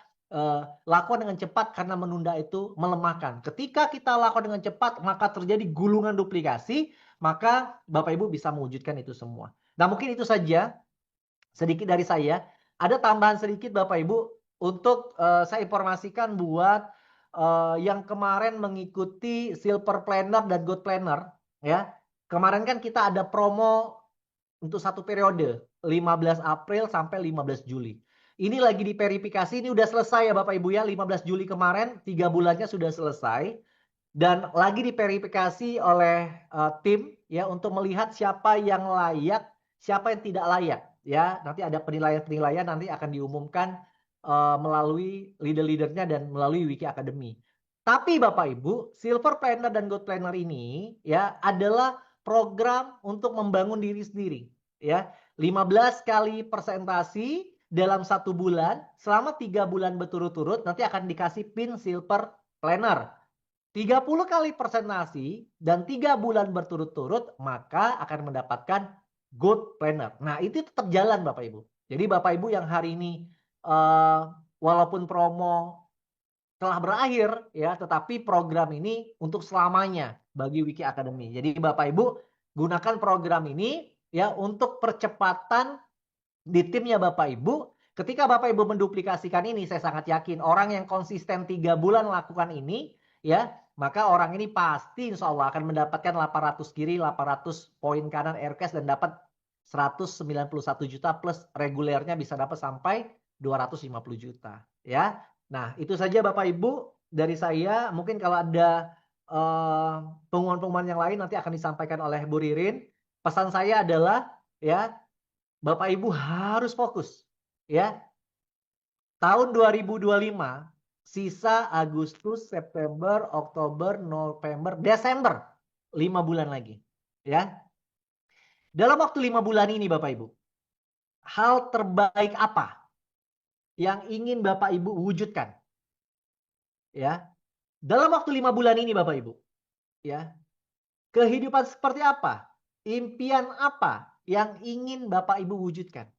lakukan dengan cepat karena menunda itu melemahkan. Ketika kita lakukan dengan cepat, maka terjadi gulungan duplikasi, maka Bapak Ibu bisa mewujudkan itu semua. Nah mungkin itu saja sedikit dari saya. Ada tambahan sedikit Bapak Ibu untuk saya informasikan buat yang kemarin mengikuti Silver Planner dan Gold Planner ya. Kemarin kan kita ada promo untuk 1 periode 15 April sampai 15 Juli. Ini lagi diverifikasi, ini udah selesai ya Bapak Ibu ya, 15 Juli kemarin 3 bulannya sudah selesai dan lagi diverifikasi oleh tim ya untuk melihat siapa yang layak, siapa yang tidak layak ya. Nanti ada penilaian-penilaian nanti akan diumumkan melalui leader-leadernya dan melalui Wiki Academy. Tapi Bapak Ibu, Silver Planner dan Gold Planner ini ya adalah program untuk membangun diri sendiri ya. 15 kali presentasi dalam 1 bulan selama 3 bulan berturut-turut nanti akan dikasih pin Silver Planner. 30 kali presentasi dan 3 bulan berturut-turut maka akan mendapatkan Gold Planner. Nah itu tetap jalan Bapak Ibu. Jadi Bapak Ibu yang hari ini walaupun promo telah berakhir ya, tetapi program ini untuk selamanya bagi Wiki Academy. Jadi Bapak Ibu gunakan program ini ya untuk percepatan di timnya Bapak Ibu. Ketika Bapak Ibu menduplikasikan ini, saya sangat yakin orang yang konsisten 3 bulan lakukan ini ya, maka orang ini pasti insya Allah akan mendapatkan 800 kiri, 800 poin kanan aircash dan dapat 191 juta plus regulernya bisa dapat sampai 250 juta ya. Nah, itu saja Bapak Ibu dari saya. Mungkin kalau ada pengumuman-pengumuman yang lain nanti akan disampaikan oleh Bu Ririn. Pesan saya adalah ya, Bapak Ibu harus fokus ya. Tahun 2025 sisa Agustus, September, Oktober, November, Desember. 5 bulan lagi ya. Dalam waktu 5 bulan ini Bapak Ibu, hal terbaik apa yang ingin Bapak Ibu wujudkan? Ya. Dalam waktu 5 bulan ini Bapak Ibu, ya. Kehidupan seperti apa? Impian apa yang ingin Bapak Ibu wujudkan?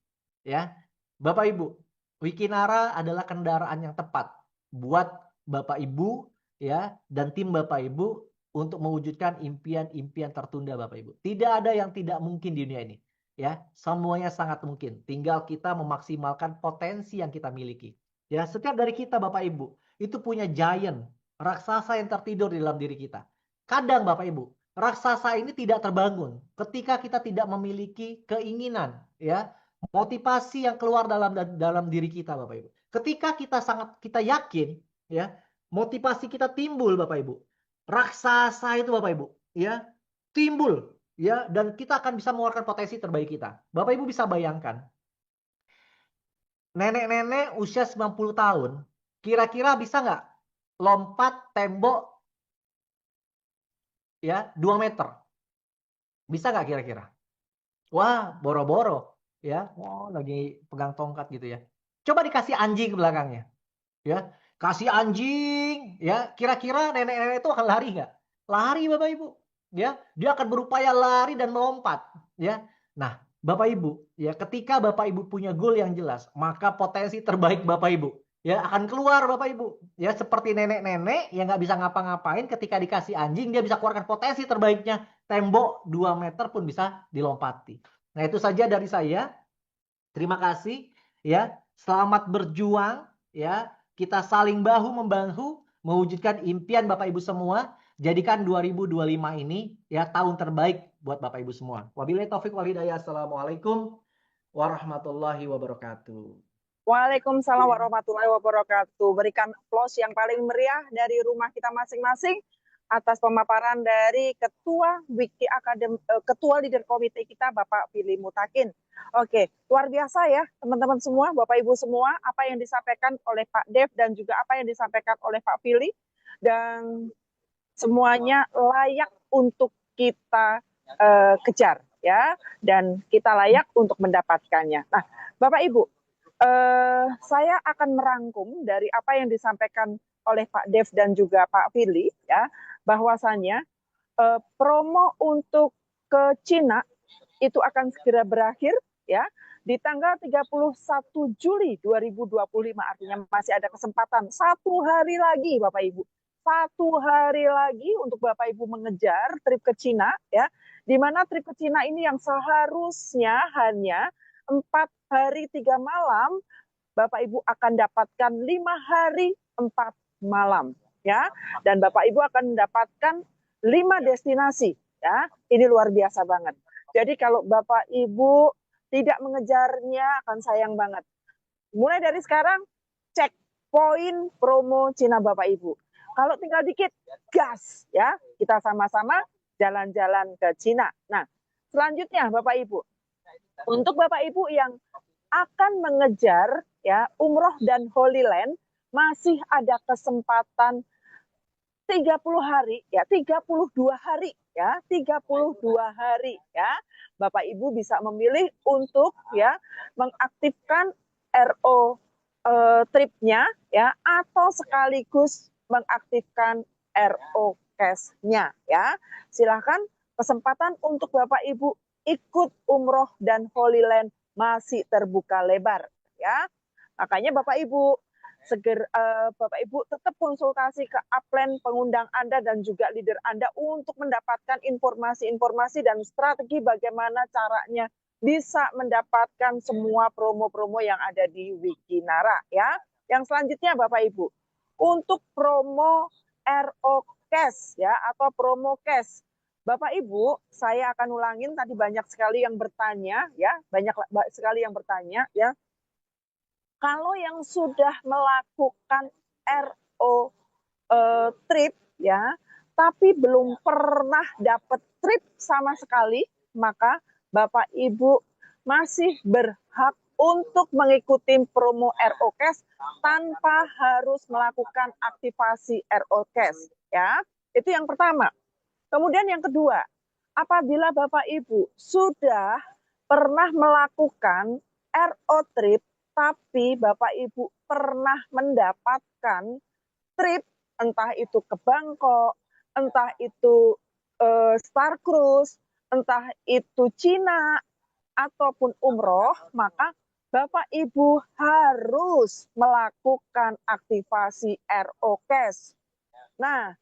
Ya. Bapak Ibu, Wikinara adalah kendaraan yang tepat buat Bapak Ibu ya dan tim Bapak Ibu untuk mewujudkan impian-impian tertunda Bapak Ibu. Tidak ada yang tidak mungkin di dunia ini. Ya, semuanya sangat mungkin. Tinggal kita memaksimalkan potensi yang kita miliki. Ya, setiap dari kita Bapak Ibu itu punya giant, raksasa yang tertidur di dalam diri kita. Kadang Bapak Ibu, raksasa ini tidak terbangun ketika kita tidak memiliki keinginan, ya, motivasi yang keluar dalam diri kita Bapak Ibu. Ketika kita yakin, ya, motivasi kita timbul Bapak Ibu. Raksasa itu Bapak Ibu, ya, timbul, ya, dan kita akan bisa mengeluarkan potensi terbaik kita. Bapak Ibu bisa bayangkan, nenek-nenek usia 90 tahun, kira-kira bisa nggak lompat tembok ya 2 meter? Bisa nggak kira-kira? Wah, boro-boro ya. Oh, lagi pegang tongkat gitu ya. Coba dikasih anjing ke belakangnya. Ya, kasih anjing ya. Kira-kira nenek-nenek itu akan lari nggak? Lari Bapak Ibu. Ya, dia akan berupaya lari dan melompat ya. Nah, Bapak Ibu, ya ketika Bapak Ibu punya goal yang jelas, maka potensi terbaik Bapak Ibu ya akan keluar Bapak Ibu. Ya, seperti nenek-nenek yang nggak bisa ngapa-ngapain, ketika dikasih anjing dia bisa keluarkan potensi terbaiknya. Tembok 2 meter pun bisa dilompati. Nah, itu saja dari saya. Terima kasih ya. Selamat berjuang ya. Kita saling bahu-membahu mewujudkan impian Bapak Ibu semua. Jadikan 2025 ini ya tahun terbaik buat Bapak Ibu semua. Wabillahi taufik wal hidayah. Assalamualaikum warahmatullahi wabarakatuh. Waalaikumsalam warahmatullahi wabarakatuh. Berikan applause yang paling meriah dari rumah kita masing-masing atas pemaparan dari Ketua Wiki Academy, Ketua Leader Komite kita, Bapak Fili Mutakin. Oke, luar biasa ya teman-teman semua, Bapak Ibu semua, apa yang disampaikan oleh Pak Dev dan juga apa yang disampaikan oleh Pak Fili, dan semuanya layak untuk kita kejar ya, dan kita layak untuk mendapatkannya. Nah, Bapak Ibu, saya akan merangkum dari apa yang disampaikan oleh Pak Dev dan juga Pak Fili ya, bahwasannya promo untuk ke Cina itu akan segera berakhir ya di tanggal 31 Juli 2025, artinya masih ada kesempatan 1 hari lagi Bapak Ibu. 1 hari lagi untuk Bapak Ibu mengejar trip ke Cina ya, di mana trip ke Cina ini yang seharusnya hanya 4 hari 3 malam, Bapak Ibu akan dapatkan 5 hari 4 malam ya, dan Bapak Ibu akan mendapatkan 5 destinasi ya. Ini luar biasa banget. Jadi kalau Bapak Ibu tidak mengejarnya akan sayang banget. Mulai dari sekarang cek poin promo Cina Bapak Ibu. Kalau tinggal dikit, gas ya. Kita sama-sama jalan-jalan ke Cina. Nah, selanjutnya Bapak Ibu, untuk Bapak Ibu yang akan mengejar ya umroh dan Holy Land, masih ada kesempatan 30 hari ya, 32 hari ya, 32 hari ya. Bapak Ibu bisa memilih untuk ya mengaktifkan RO tripnya ya, atau sekaligus mengaktifkan RO cash-nya ya. Silahkan, kesempatan untuk Bapak Ibu ikut umroh dan Holy Land masih terbuka lebar ya. Makanya Bapak Ibu Bapak Ibu tetap konsultasi ke upline pengundang Anda dan juga leader Anda untuk mendapatkan informasi-informasi dan strategi bagaimana caranya bisa mendapatkan semua promo-promo yang ada di Wikinara ya. Yang selanjutnya Bapak Ibu, untuk promo RO Cash ya, atau promo cash, Bapak Ibu, saya akan ulangin, tadi banyak sekali yang bertanya ya, banyak sekali yang bertanya ya. Kalau yang sudah melakukan RO trip ya, tapi belum pernah dapat trip sama sekali, maka Bapak Ibu masih berhak untuk mengikuti promo RO Cash tanpa harus melakukan aktivasi RO Cash ya. Itu yang pertama. Kemudian yang kedua, apabila Bapak Ibu sudah pernah melakukan RO trip tapi Bapak Ibu pernah mendapatkan trip, entah itu ke Bangkok, entah itu Star Cruise, entah itu Cina, ataupun umroh, maka Bapak Ibu harus melakukan aktivasi RO Cash. Nah,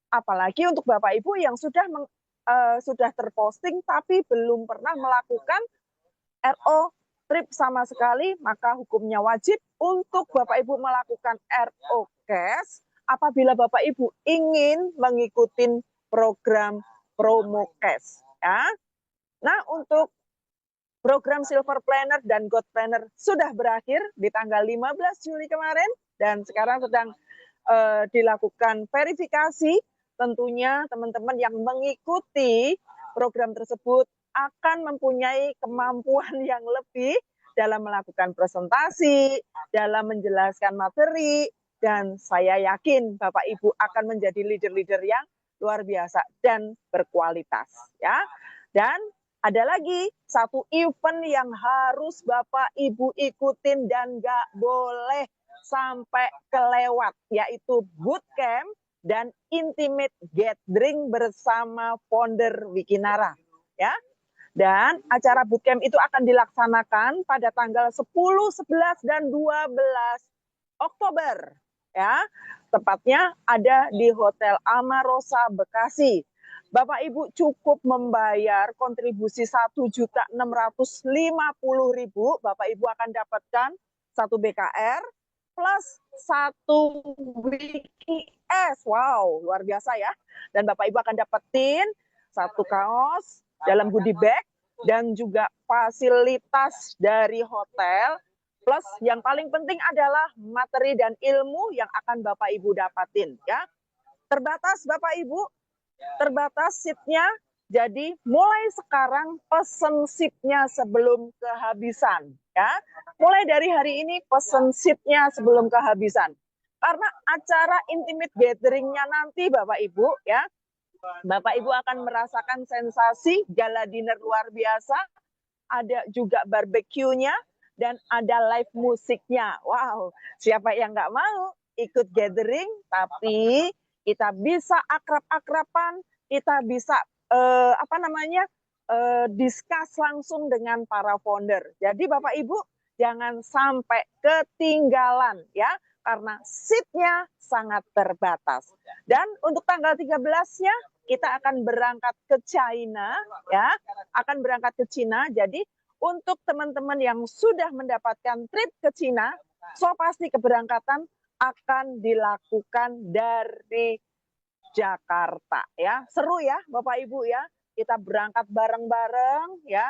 apalagi untuk Bapak Ibu yang sudah terposting tapi belum pernah melakukan RO trip sama sekali, maka hukumnya wajib untuk Bapak Ibu melakukan RO Cash apabila Bapak Ibu ingin mengikuti program promo cash ya. Nah, untuk program Silver Planner dan Gold Planner sudah berakhir di tanggal 15 Juli kemarin dan sekarang sedang dilakukan verifikasi. Tentunya teman-teman yang mengikuti program tersebut akan mempunyai kemampuan yang lebih dalam melakukan presentasi, dalam menjelaskan materi, dan saya yakin Bapak Ibu akan menjadi leader-leader yang luar biasa dan berkualitas ya. Dan ada lagi satu event yang harus Bapak Ibu ikutin dan nggak boleh sampai kelewat, yaitu bootcamp dan intimate gathering bersama founder Wikinara ya. Dan acara bootcamp itu akan dilaksanakan pada tanggal 10, 11 dan 12 Oktober ya. Tepatnya ada di Hotel Amarosa Bekasi. Bapak Ibu cukup membayar kontribusi 1.650.000, Bapak Ibu akan dapatkan 1 BKR plus 1 WKS. Wow, luar biasa ya. Dan Bapak Ibu akan dapetin 1 kaos dalam goodie bag dan juga fasilitas dari hotel. Plus yang paling penting adalah materi dan ilmu yang akan Bapak Ibu dapatin ya. Terbatas Bapak Ibu, terbatas seatnya. Jadi mulai sekarang pesen seatnya sebelum kehabisan ya. Mulai dari hari ini pesen seatnya sebelum kehabisan. Karena acara intimate gathering-nya nanti Bapak Ibu ya, Bapak Ibu akan merasakan sensasi gala dinner luar biasa, ada juga barbecue-nya dan ada live musiknya. Wow, siapa yang nggak mau ikut gathering tapi kita bisa akrab-akraban, kita bisa discuss langsung dengan para founder. Jadi Bapak Ibu jangan sampai ketinggalan ya, karena seatnya sangat terbatas. Dan untuk tanggal 13-nya kita akan berangkat ke China ya, akan berangkat ke China. Jadi untuk teman-teman yang sudah mendapatkan trip ke China, so pasti keberangkatan akan dilakukan dari Jakarta ya. Seru ya Bapak Ibu ya. Kita berangkat bareng-bareng ya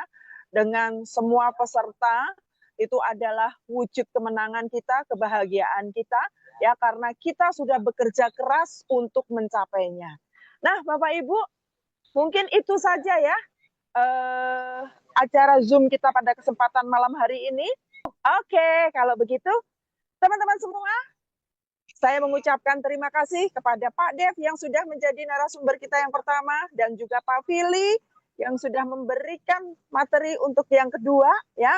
dengan semua peserta. Itu adalah wujud kemenangan kita, kebahagiaan kita ya, karena kita sudah bekerja keras untuk mencapainya. Nah, Bapak Ibu, mungkin itu saja ya acara Zoom kita pada kesempatan malam hari ini. Oke, kalau begitu teman-teman semua, saya mengucapkan terima kasih kepada Pak Dev yang sudah menjadi narasumber kita yang pertama dan juga Pak Fili yang sudah memberikan materi untuk yang kedua ya,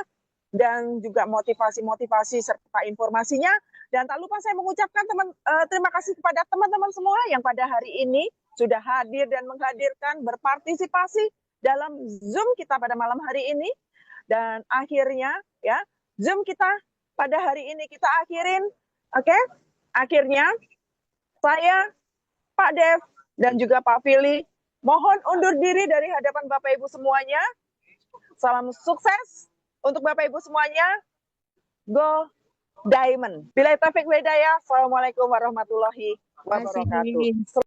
dan juga motivasi-motivasi serta informasinya. Dan tak lupa saya mengucapkan terima kasih kepada teman-teman semua yang pada hari ini sudah hadir dan menghadirkan, berpartisipasi dalam Zoom kita pada malam hari ini. Dan akhirnya ya, Zoom kita pada hari ini kita akhirin. Oke? Akhirnya saya, Pak Dev, dan juga Pak Fili mohon undur diri dari hadapan Bapak Ibu semuanya. Salam sukses untuk Bapak Ibu semuanya. Go Diamond. Bila taufiq wal hidayah. Assalamualaikum warahmatullahi wabarakatuh.